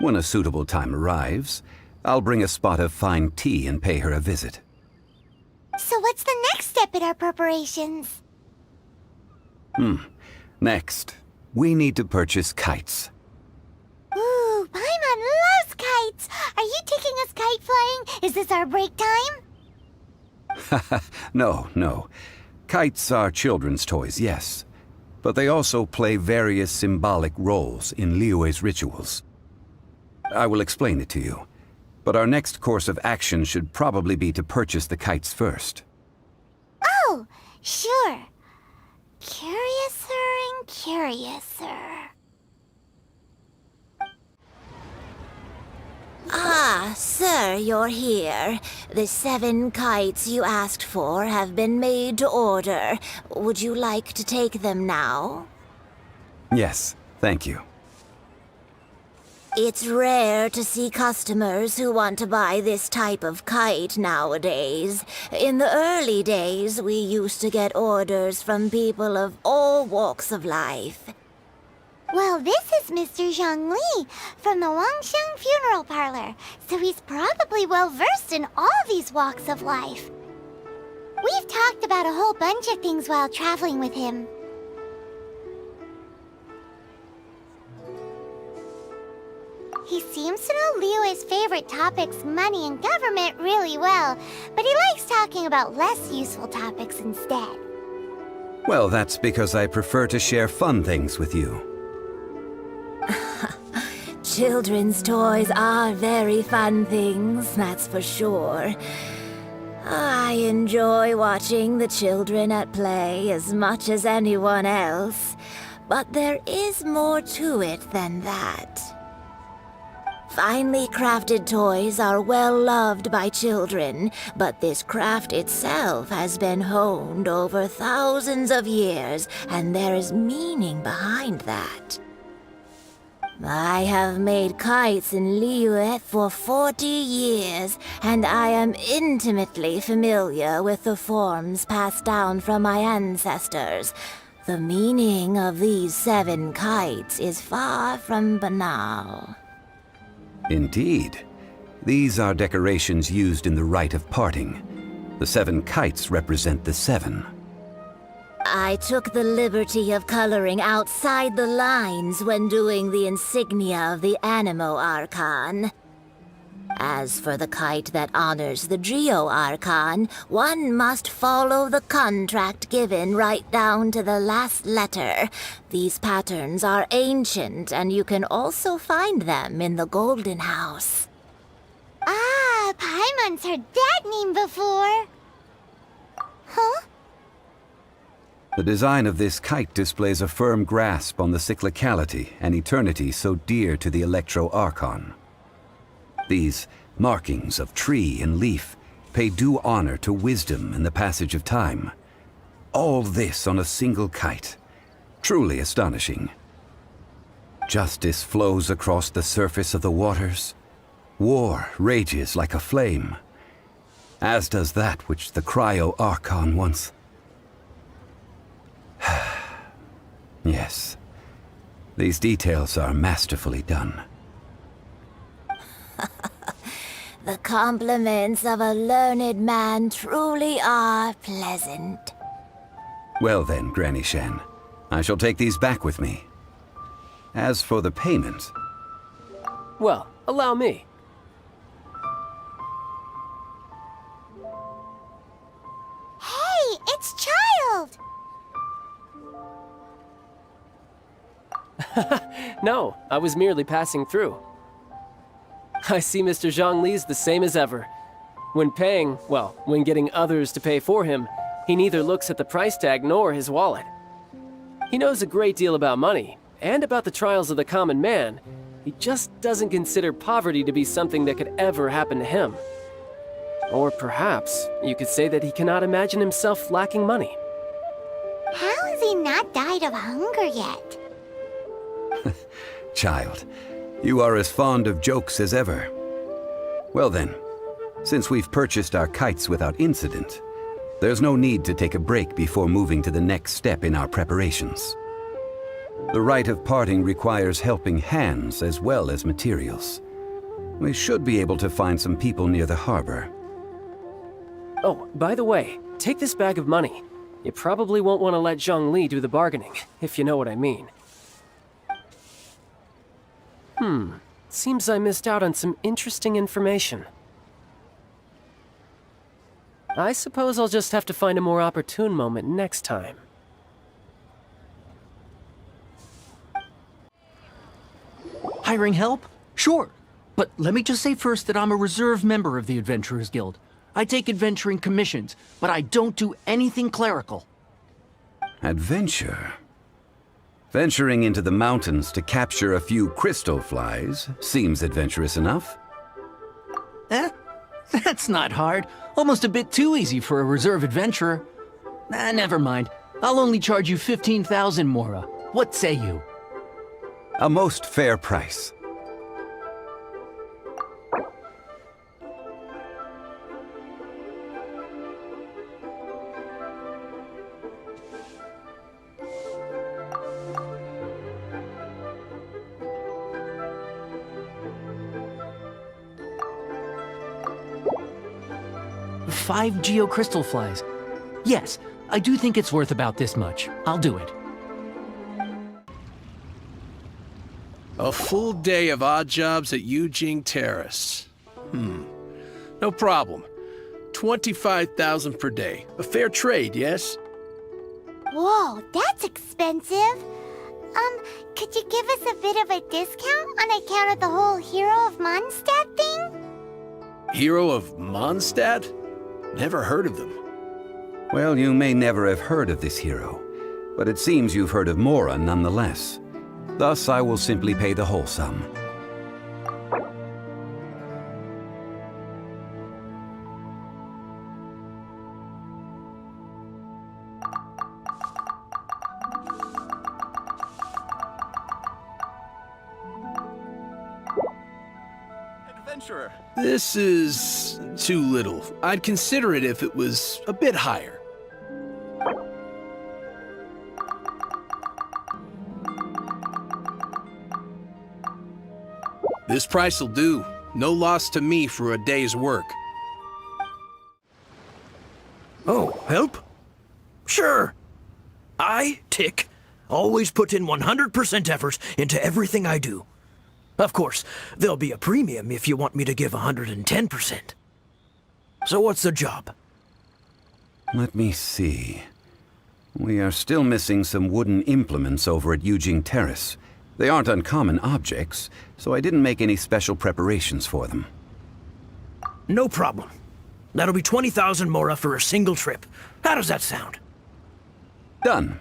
When a suitable time arrives, I'll bring a spot of fine tea and pay her a visit. So what's the next step in our preparations? Next, we need to purchase kites. Ooh, Paimon loves kites! Are you taking us kite flying? Is this our break time? No. Kites are children's toys, yes. But they also play various symbolic roles in Liyue's rituals. I will explain it to you. But our next course of action should probably be to purchase the kites first. Oh, sure. Curiouser and curiouser. Ah, sir, you're here. The 7 kites you asked for have been made to order. Would you like to take them now? Yes, thank you. It's rare to see customers who want to buy this type of kite nowadays. In the early days, we used to get orders from people of all walks of life. Well, this is Mr. Zhongli from the Wangsheng Funeral Parlor, so he's probably well-versed in all these walks of life. We've talked about a whole bunch of things while traveling with him. He seems to know Liyue's favorite topics, money and government, really well, but he likes talking about less useful topics instead. Well, that's because I prefer to share fun things with you. Children's toys are very fun things, that's for sure. I enjoy watching the children at play as much as anyone else, but there is more to it than that. Finely crafted toys are well loved by children, but this craft itself has been honed over thousands of years, and there is meaning behind that. I have made kites in Liyue for 40 years, and I am intimately familiar with the forms passed down from my ancestors. The meaning of these 7 kites is far from banal. Indeed. These are decorations used in the rite of parting. The 7 kites represent the 7. I took the liberty of coloring outside the lines when doing the insignia of the Animo Archon. As for the kite that honors the Geo Archon, one must follow the contract given right down to the last letter. These patterns are ancient, and you can also find them in the Golden House. Ah, Paimon's heard that name before. Huh? The design of this kite displays a firm grasp on the cyclicality and eternity so dear to the Electro Archon. These markings of tree and leaf pay due honor to wisdom and the passage of time. All this on a single kite. Truly astonishing. Justice flows across the surface of the waters. War rages like a flame. As does that which the Cryo Archon once... Yes. These details are masterfully done. The compliments of a learned man truly are pleasant. Well then, Granny Shan, I shall take these back with me. As for the payment... Well, allow me. Hey, it's Child! No, I was merely passing through. I see Mr. Zhongli's the same as ever. When paying, well, when getting others to pay for him, He neither looks at the price tag nor his wallet. He knows a great deal about money, and about the trials of the common man. He just doesn't consider poverty to be something that could ever happen to him. Or perhaps you could say that he cannot imagine himself lacking money. How has he not died of hunger yet? Child, you are as fond of jokes as ever. Well then, since we've purchased our kites without incident, there's no need to take a break before moving to the next step in our preparations. The rite of parting requires helping hands as well as materials. We should be able to find some people near the harbor. Oh, by the way, take this bag of money. You probably won't want to let Zhongli do the bargaining, if you know what I mean. Seems I missed out on some interesting information. I suppose I'll just have to find a more opportune moment next time. Hiring help? Sure. But let me just say first that I'm a reserve member of the Adventurers Guild. I take adventuring commissions, but I don't do anything clerical. Adventure? Venturing into the mountains to capture a few crystal flies seems adventurous enough. That's not hard. Almost a bit too easy for a reserve adventurer. Never mind. I'll only charge you 15,000 Mora. What say you? A most fair price. Five geocrystal flies. Yes, I do think it's worth about this much. I'll do it. A full day of odd jobs at Yujing Terrace. No problem. 25,000 per day. A fair trade, yes? Whoa, that's expensive. Could you give us a bit of a discount on account of the whole Hero of Mondstadt thing? Hero of Mondstadt? Never heard of them. Well, you may never have heard of this hero, but it seems you've heard of Mora nonetheless. Thus, I will simply pay the whole sum. Adventurer! This is too little. I'd consider it if it was a bit higher. This price'll do. No loss to me for a day's work. Oh, help? Sure. I, Tick, always put in 100% effort into everything I do. Of course, there'll be a premium if you want me to give 110%. So what's the job? Let me see. We are still missing some wooden implements over at Yujing Terrace. They aren't uncommon objects, so I didn't make any special preparations for them. No problem. That'll be 20,000 Mora for a single trip. How does that sound? Done.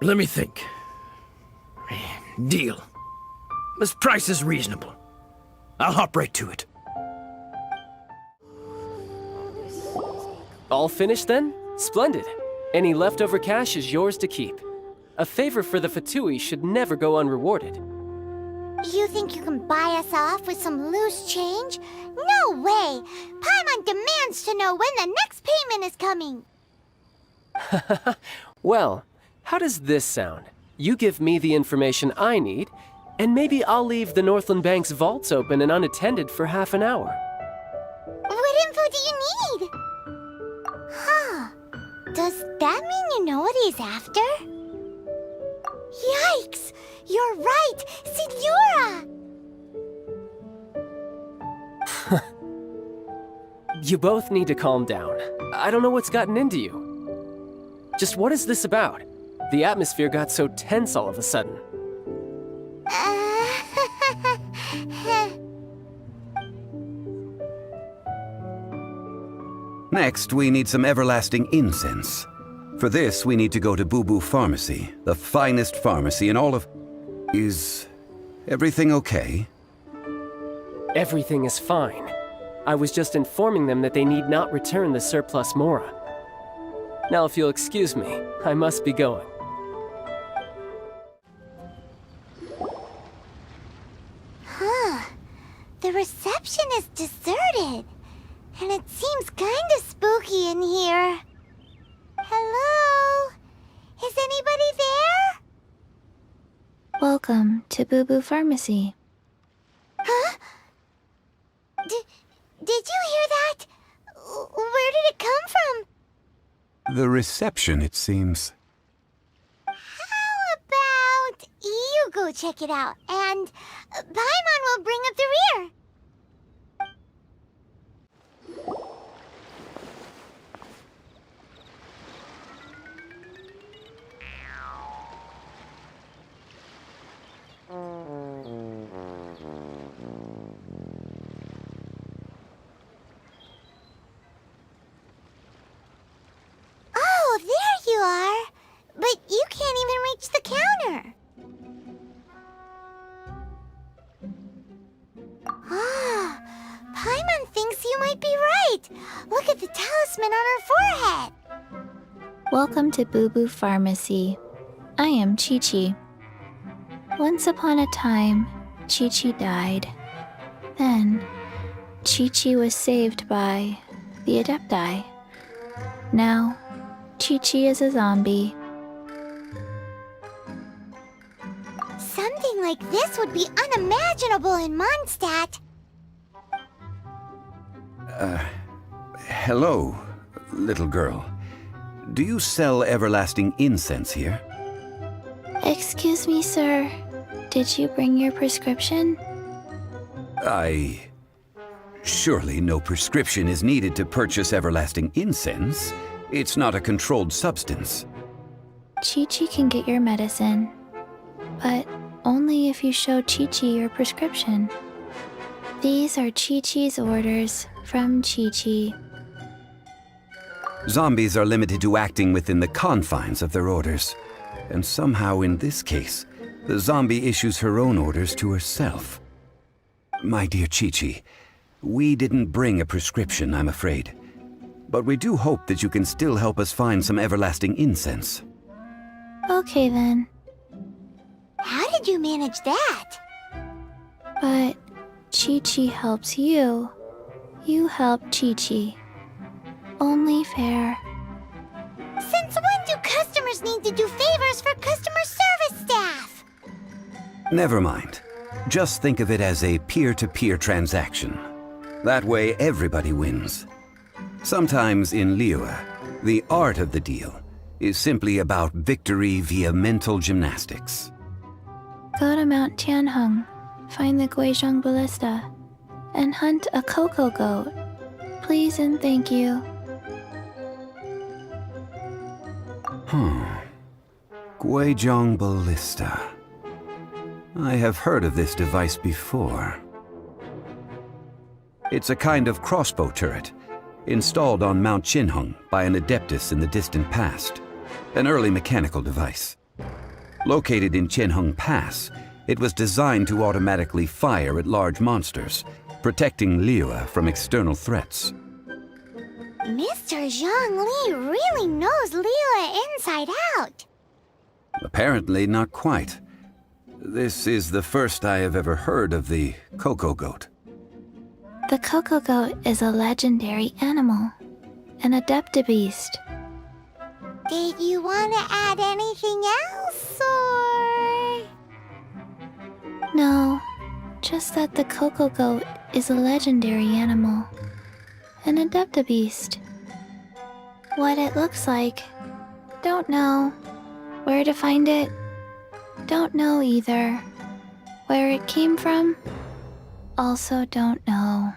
Let me think. Deal. This price is reasonable. I'll hop right to it. All finished then? Splendid. Any leftover cash is yours to keep. A favor for the Fatui should never go unrewarded. You think you can buy us off with some loose change? No way! Paimon demands to know when the next payment is coming! Well, how does this sound? You give me the information I need, and maybe I'll leave the Northland Bank's vaults open and unattended for half an hour. What info do you need? Huh. Does that mean you know what he's after? Yikes! You're right! Signora! You both need to calm down. I don't know what's gotten into you. Just what is this about? The atmosphere got so tense all of a sudden. Next, we need some everlasting incense. For this, we need to go to Boo Boo Pharmacy, the finest pharmacy in all of... Is everything okay? Everything is fine. I was just informing them that they need not return the surplus Mora. Now, if you'll excuse me, I must be going. Huh. The reception is deserted. And it seems kinda spooky in here. Hello? Is anybody there? Welcome to Boo Boo Pharmacy. Huh? Did you hear that? Where did it come from? The reception, it seems. How about you go check it out, and Paimon will bring up the rear. Oh, there you are. But you can't even reach the counter. Ah, Paimon thinks you might be right. Look at the talisman on her forehead. Welcome to Boo Boo Pharmacy. I am Chi-Chi. Once upon a time, Chi-Chi died. Then, Chi-Chi was saved by the Adepti. Now, Chi-Chi is a zombie. Something like this would be unimaginable in Mondstadt. Hello, little girl. Do you sell everlasting incense here? Excuse me, sir. Did you bring your prescription? Surely no prescription is needed to purchase everlasting incense. It's not a controlled substance. Chi-Chi can get your medicine, but only if you show Chi-Chi your prescription. These are Chi-Chi's orders from Chi-Chi. Zombies are limited to acting within the confines of their orders. And somehow in this case, the zombie issues her own orders to herself. My dear Chi-Chi, we didn't bring a prescription, I'm afraid. But we do hope that you can still help us find some everlasting incense. Okay then, How did you manage that? but Chi-Chi helps you. You help Chi-Chi. Only fair. Since when do customers need to do favors for customer service staff? Never mind. Just think of it as a peer-to-peer transaction. That way everybody wins. Sometimes in Liyue, the art of the deal is simply about victory via mental gymnastics. Go to Mount Tianheng, find the Guizhong Ballista, and hunt a cocoa goat. Please and thank you. Guizhong Ballista. I have heard of this device before. It's a kind of crossbow turret, installed on Mount Qinheng by an Adeptus in the distant past. An early mechanical device. Located in Qinheng Pass, it was designed to automatically fire at large monsters, protecting Liyue from external threats. Mr. Zhongli really knows Liyue inside out. Apparently not quite. This is the first I have ever heard of the cocoa goat. The cocoa goat is a legendary animal, an adeptabeast. Did you want to add anything else, or...? No, just that the cocoa goat is a legendary animal, an adeptabeast. What it looks like, don't know. Where to find it? Don't know either. Where it came from? Also don't know.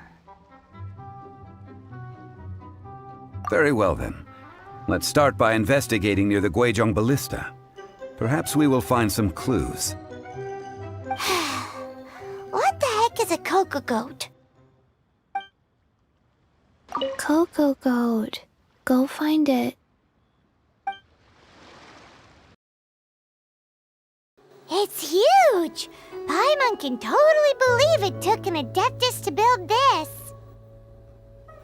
Very well then. Let's start by investigating near the Guizhong Ballista. Perhaps we will find some clues. What the heck is a cocoa goat? Cocoa Goat. Go find it. It's huge! Paimon can totally believe it took an Adeptus to build this.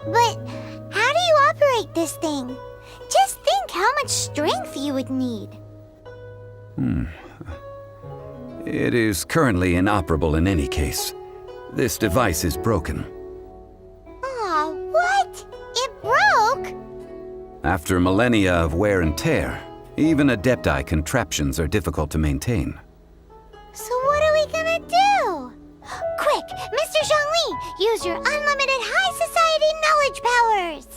But how do you operate this thing? Just think how much strength you would need. It is currently inoperable in any case. This device is broken. Aw, what? It broke? After millennia of wear and tear, even Adepti contraptions are difficult to maintain. So what are we gonna do? Quick, Mr. Zhongli, use your unlimited high society knowledge powers!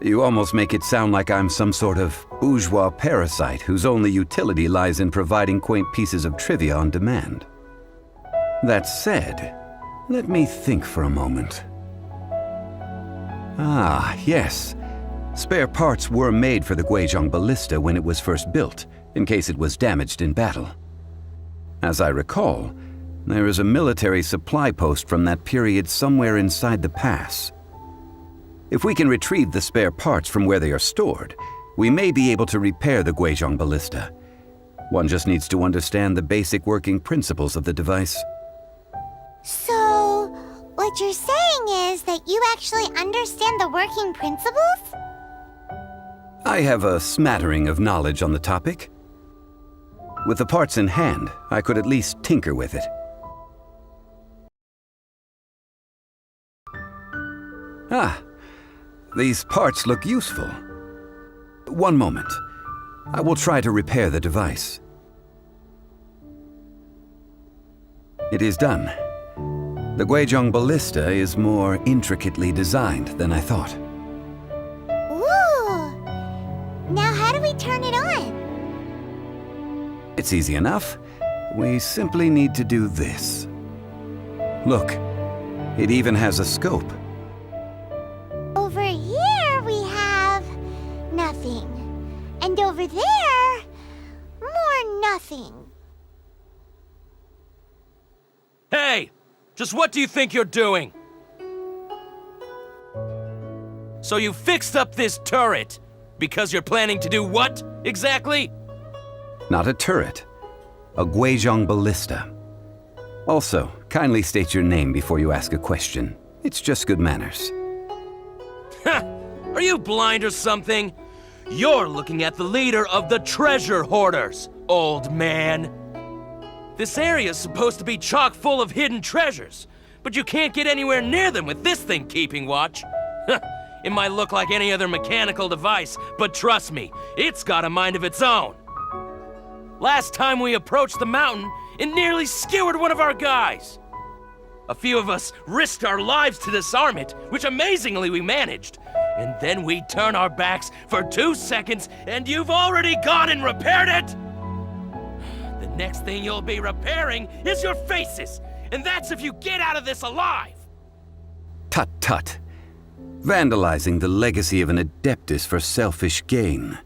You almost make it sound like I'm some sort of bourgeois parasite whose only utility lies in providing quaint pieces of trivia on demand. That said, let me think for a moment. Ah, yes. Spare parts were made for the Guizhong Ballista when it was first built, in case it was damaged in battle. As I recall, there is a military supply post from that period somewhere inside the pass. If we can retrieve the spare parts from where they are stored, we may be able to repair the Guizhong Ballista. One just needs to understand the basic working principles of the device. So, what you're saying is that you actually understand the working principles? I have a smattering of knowledge on the topic. With the parts in hand, I could at least tinker with it. Ah, these parts look useful. One moment. I will try to repair the device. It is done. The Guizhong Ballista is more intricately designed than I thought. Ooh! Now how do we turn it on? It's easy enough. We simply need to do this. Look, it even has a scope. Over here we have nothing. And over there, more nothing. Hey! Just what do you think you're doing? So you fixed up this turret because you're planning to do what, exactly? Not a turret. A Guizhong Ballista. Also, kindly state your name before you ask a question. It's just good manners. Ha! Are you blind or something? You're looking at the leader of the treasure hoarders, old man. This area's supposed to be chock full of hidden treasures, but you can't get anywhere near them with this thing keeping watch. It might look like any other mechanical device, but trust me, it's got a mind of its own. Last time we approached the mountain, it nearly skewered one of our guys. A few of us risked our lives to disarm it, which amazingly we managed. And then we turn our backs for 2 seconds, and you've already gone and repaired it! The next thing you'll be repairing is your faces, and that's if you get out of this alive! Tut tut. Vandalizing the legacy of an Adeptus for selfish gain.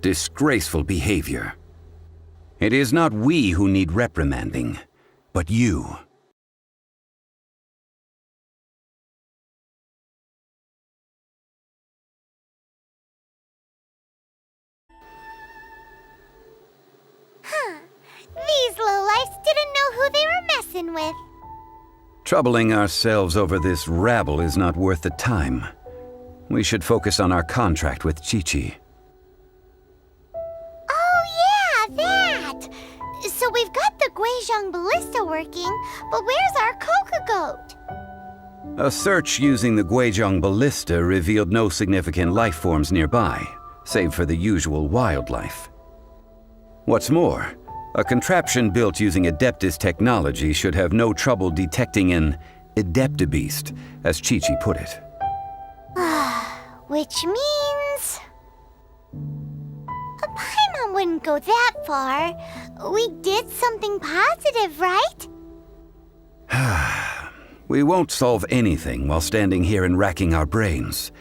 Disgraceful behavior. It is not we who need reprimanding, but you. These lowlifes didn't know who they were messing with. Troubling ourselves over this rabble is not worth the time. We should focus on our contract with Qiqi. Oh yeah, that! So we've got the Guizhong Ballista working, but where's our cocoa goat? A search using the Guizhong Ballista revealed no significant life forms nearby, save for the usual wildlife. What's more, a contraption built using Adeptus technology should have no trouble detecting an Adeptabeast, as Qiqi put it. Which means... Paimon wouldn't go that far. We did something positive, right? We won't solve anything while standing here and racking our brains.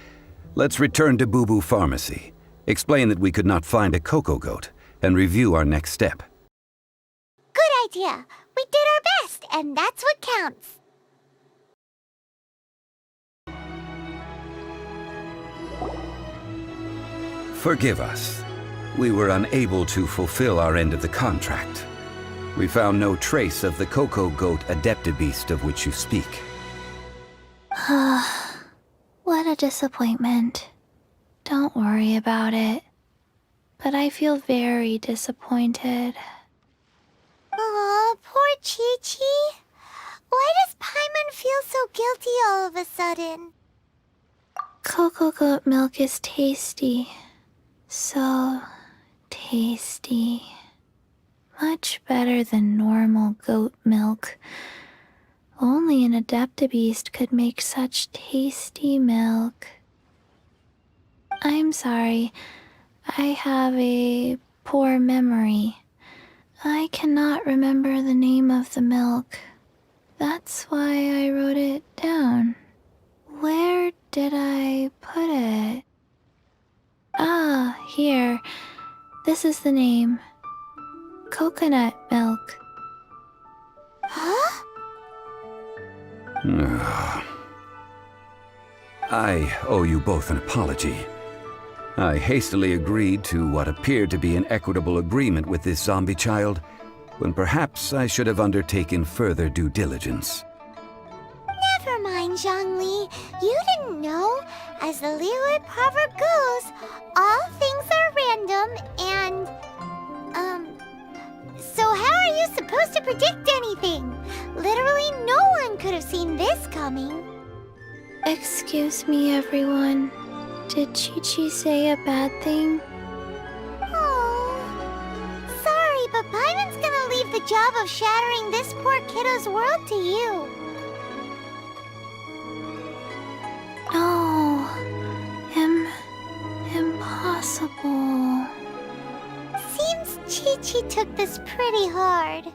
Let's return to Boo Boo Pharmacy, explain that we could not find a cocoa goat, and review our next step. Good idea. We did our best, and that's what counts. Forgive us. We were unable to fulfill our end of the contract. We found no trace of the cocoa goat adeptabeast of which you speak. What a disappointment. Don't worry about it. But I feel very disappointed. Aw, poor Chi-Chi. Why does Paimon feel so guilty all of a sudden? Cocoa goat milk is tasty. So tasty. Much better than normal goat milk. Only an adeptabeast could make such tasty milk. I'm sorry. I have a poor memory. I cannot remember the name of the milk. That's why I wrote it down. Where did I put it? Ah, here. This is the name. Coconut milk. Huh? I owe you both an apology. I hastily agreed to what appeared to be an equitable agreement with this zombie child, when perhaps I should have undertaken further due diligence. Never mind, Zhongli. You didn't know. As the Liyue proverb goes, all things are random and... So how are you supposed to predict anything? Literally no one could have seen this coming. Excuse me, everyone. Did Chi-Chi say a bad thing? Oh, sorry, but Paimon's gonna leave the job of shattering this poor kiddo's world to you. No. Impossible. Seems Chi-Chi took this pretty hard.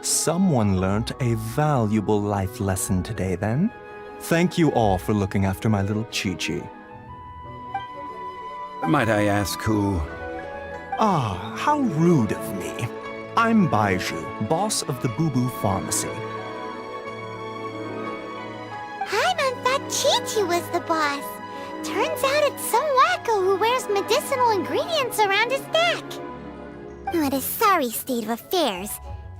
Someone learnt a valuable life lesson today, then. Thank you all for looking after my little Chi-Chi. Might I ask who... Ah, how rude of me. I'm Baiju, boss of the Boo Boo Pharmacy. Paimon thought Chi-Chi was the boss. Turns out it's some wacko who wears medicinal ingredients around his neck. What a sorry state of affairs.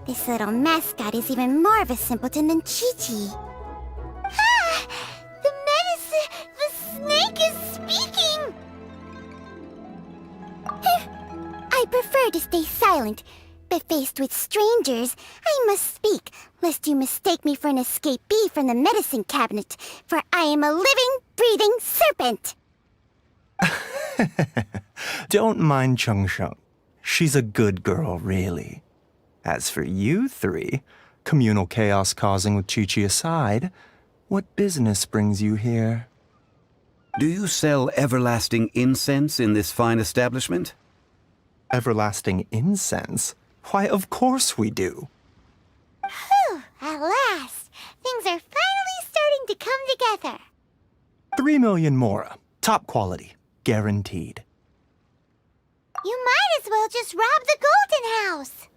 This little mascot is even more of a simpleton than Chi-Chi. Ah! The snake is speaking! I prefer to stay silent, but faced with strangers, I must speak, lest you mistake me for an escapee from the medicine cabinet, for I am a living, breathing serpent! Don't mind Chung Sheng. She's a good girl, really. As for you three, communal chaos causing with Chi-Chi aside, what business brings you here? Do you sell everlasting incense in this fine establishment? Everlasting incense? Why, of course we do. Whew, at last! Things are finally starting to come together. 3 million mora. Top quality. Guaranteed. You might as well just rob the Golden House!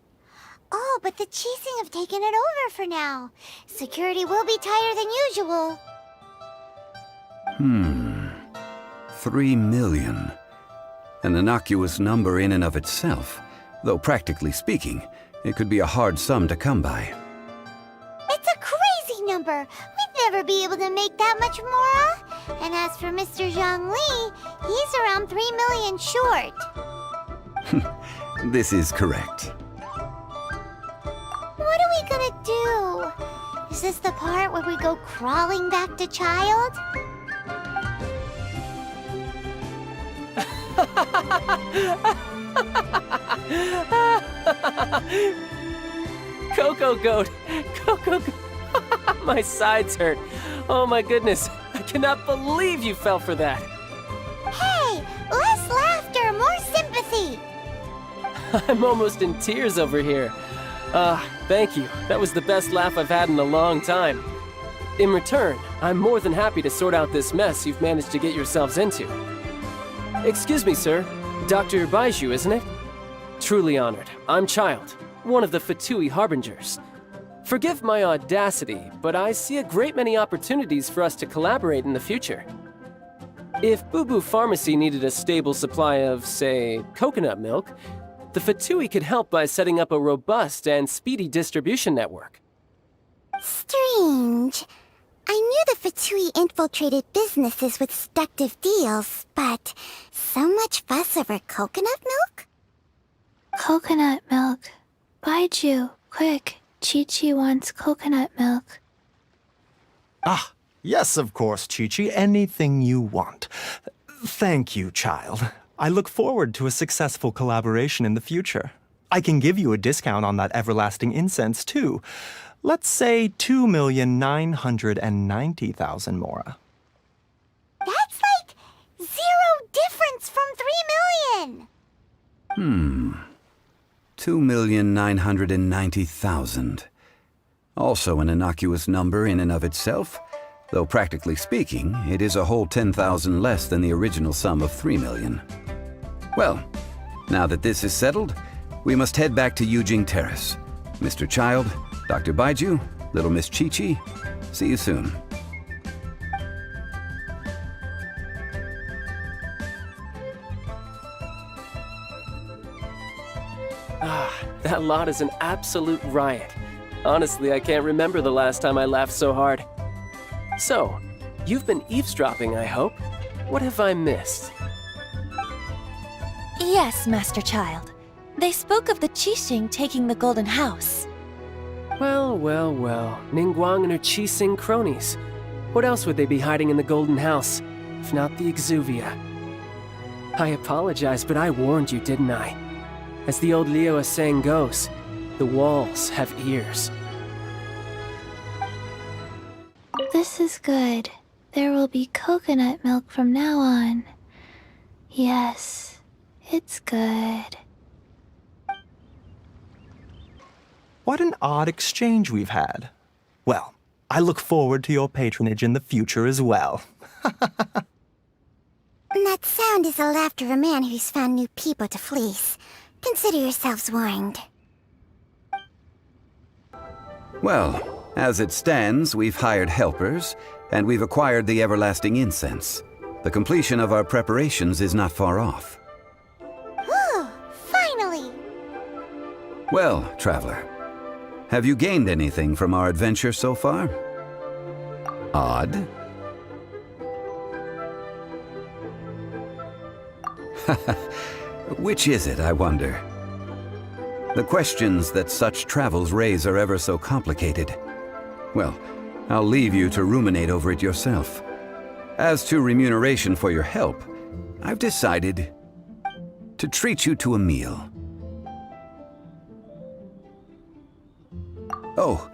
Oh, but the Chising have taken it over for now. Security will be tighter than usual. 3 million. An innocuous number in and of itself, though practically speaking, it could be a hard sum to come by. It's a crazy number. We'd never be able to make that much mora. And as for Mr. Zhongli, he's around 3 million short. This is correct. What are we gonna do? Is this the part where we go crawling back to child? Cocoa goat! Cocoa goat! My sides hurt. Oh my goodness. I cannot believe you fell for that. Hey, Less laughter, more sympathy! I'm almost in tears over here. Thank you. That was the best laugh I've had in a long time. In return, I'm more than happy to sort out this mess you've managed to get yourselves into. Excuse me, sir. Dr. Baiju, isn't it? Truly honored. I'm Child, one of the Fatui Harbingers. Forgive my audacity, but I see a great many opportunities for us to collaborate in the future. If Boo Boo Pharmacy needed a stable supply of, say, coconut milk, the Fatui could help by setting up a robust and speedy distribution network. Strange. I knew the Fatui infiltrated businesses with seductive deals, but so much fuss over coconut milk? Coconut milk. Baiju, quick. Chi-Chi wants coconut milk. Ah, yes, of course, Chi-Chi. Anything you want. Thank you, Child. I look forward to a successful collaboration in the future. I can give you a discount on that everlasting incense, too. Let's say 2,990,000 mora. That's like 0 difference from 3 million! 2,990,000. Also an innocuous number in and of itself, though practically speaking, it is a whole 10,000 less than the original sum of 3 million. Well, now that this is settled, we must head back to Yujing Terrace. Mr. Child, Dr. Baiju, Little Miss Chi-Chi, see you soon. That lot is an absolute riot. Honestly, I can't remember the last time I laughed so hard. So, you've been eavesdropping, I hope? What have I missed? Yes, Master Child. They spoke of the Qixing taking the Golden House. Well, well, well. Ningguang and her Qixing cronies. What else would they be hiding in the Golden House, if not the Exuvia? I apologize, but I warned you, didn't I? As the old Liyue saying goes, the walls have ears. This is good. There will be coconut milk from now on. Yes, it's good. What an odd exchange we've had. Well, I look forward to your patronage in the future as well. That sound is the laughter of a man who's found new people to fleece. Consider yourselves warned. Well, as it stands, we've hired helpers, and we've acquired the everlasting incense. The completion of our preparations is not far off. Whew, finally! Well, traveler, have you gained anything from our adventure so far? Odd? Which is it, I wonder? The questions that such travels raise are ever so complicated. Well, I'll leave you to ruminate over it yourself. As to remuneration for your help, I've decided to treat you to a meal. Oh,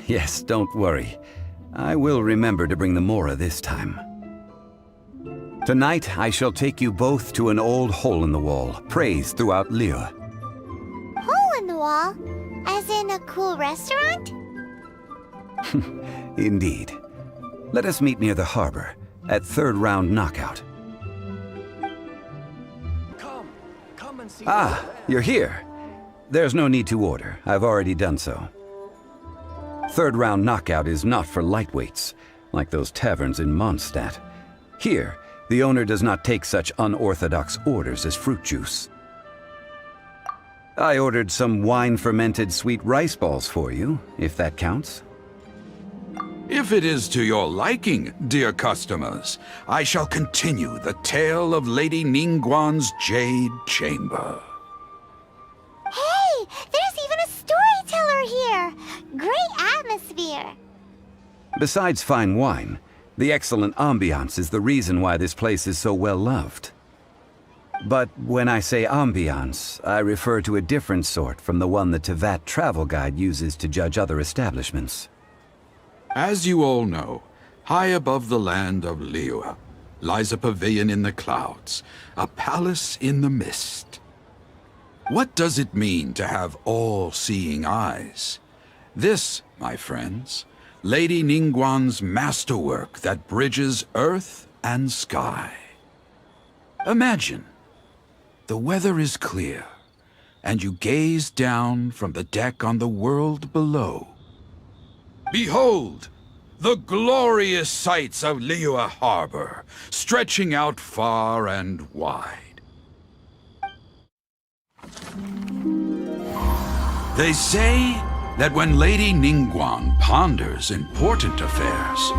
yes, don't worry. I will remember to bring the Mora this time. Tonight, I shall take you both to an old hole-in-the-wall, praised throughout Liyue. Hole in the wall? As in a cool restaurant? Indeed. Let us meet near the harbor, at third round knockout. Come and see. You're here. There's no need to order. I've already done so. Third round knockout is not for lightweights, like those taverns in Mondstadt. Here, the owner does not take such unorthodox orders as fruit juice. I ordered some wine-fermented sweet rice balls for you, if that counts. If it is to your liking, dear customers, I shall continue the tale of Lady Ningguang's Jade Chamber. Hey, there's even a storyteller here! Great atmosphere! Besides fine wine, the excellent ambiance is the reason why this place is so well loved. But when I say ambiance, I refer to a different sort from the one the Tevat travel guide uses to judge other establishments. As you all know, high above the land of Liyue lies a pavilion in the clouds, a palace in the mist. What does it mean to have all-seeing eyes? This, my friends, Lady Ningguang's masterwork that bridges earth and sky. Imagine, the weather is clear, and you gaze down from the deck on the world below. Behold, the glorious sights of Liyue Harbor, stretching out far and wide. They say that when Lady Ningguang ponders important affairs,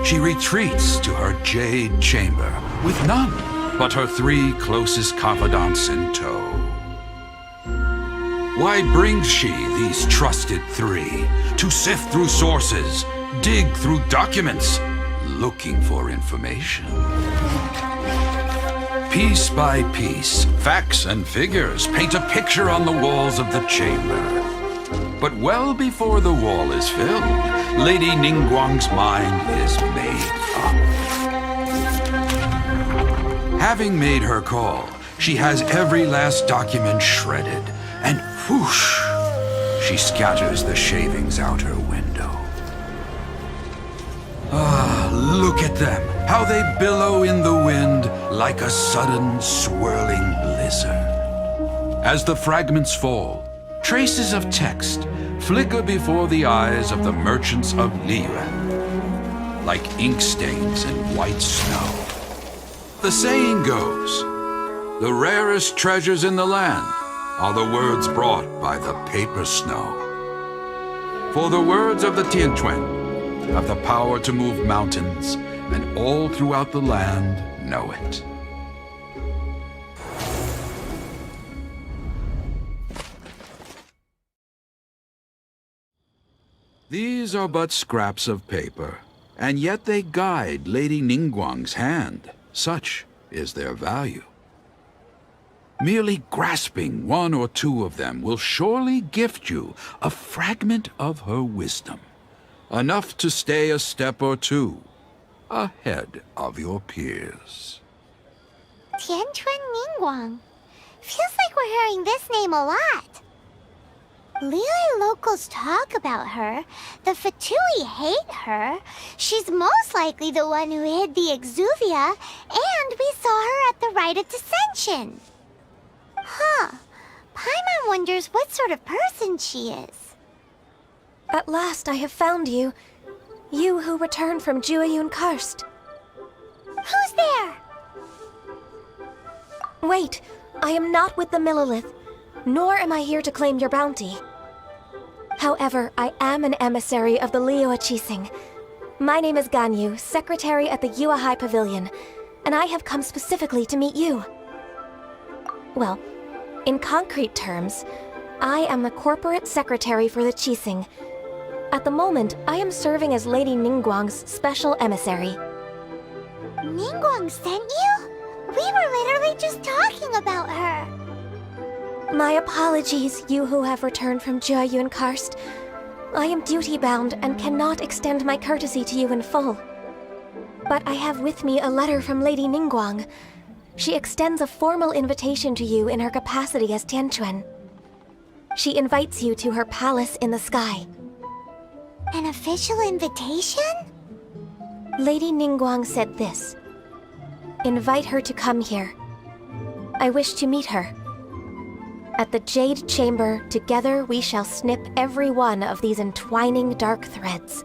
she retreats to her jade chamber with none but her 3 closest confidants in tow. Why brings she these trusted 3 to sift through sources, dig through documents, looking for information? Piece by piece, facts and figures paint a picture on the walls of the chamber. But well before the wall is filled, Lady Ningguang's mind is made up. Having made her call, she has every last document shredded, and whoosh, she scatters the shavings out her window. Ah, look at them, how they billow in the wind like a sudden swirling blizzard. As the fragments fall, traces of text flicker before the eyes of the merchants of Liyue, like ink stains in white snow. The saying goes, the rarest treasures in the land are the words brought by the paper snow. For the words of the Tianquan have the power to move mountains, and all throughout the land know it. These are but scraps of paper, and yet they guide Lady Ningguang's hand. Such is their value. Merely grasping 1 or 2 of them will surely gift you a fragment of her wisdom, enough to stay a step or 2 ahead of your peers. Tianquan Ningguang. Feels like we're hearing this name a lot. Liyue locals talk about her. The Fatui hate her. She's most likely the one who hid the Exuvia, and we saw her at the Rite of Dissension. Huh. Paimon wonders what sort of person she is. At last I have found you. You who returned from Jueyun Karst. Who's there? Wait, I am not with the Millelith, nor am I here to claim your bounty. However, I am an emissary of the Liyue Qixing. My name is Ganyu, secretary at the Yuehai Pavilion, and I have come specifically to meet you. Well, in concrete terms, I am the corporate secretary for the Qixing. At the moment, I am serving as Lady Ningguang's special emissary. Ningguang sent you? We were literally just talking about her. My apologies, you who have returned from Jueyun Karst. I am duty-bound and cannot extend my courtesy to you in full. But I have with me a letter from Lady Ningguang. She extends a formal invitation to you in her capacity as Tianquan. She invites you to her palace in the sky. An official invitation? Lady Ningguang said this. Invite her to come here. I wish to meet her. At the Jade Chamber, together we shall snip every one of these entwining dark threads.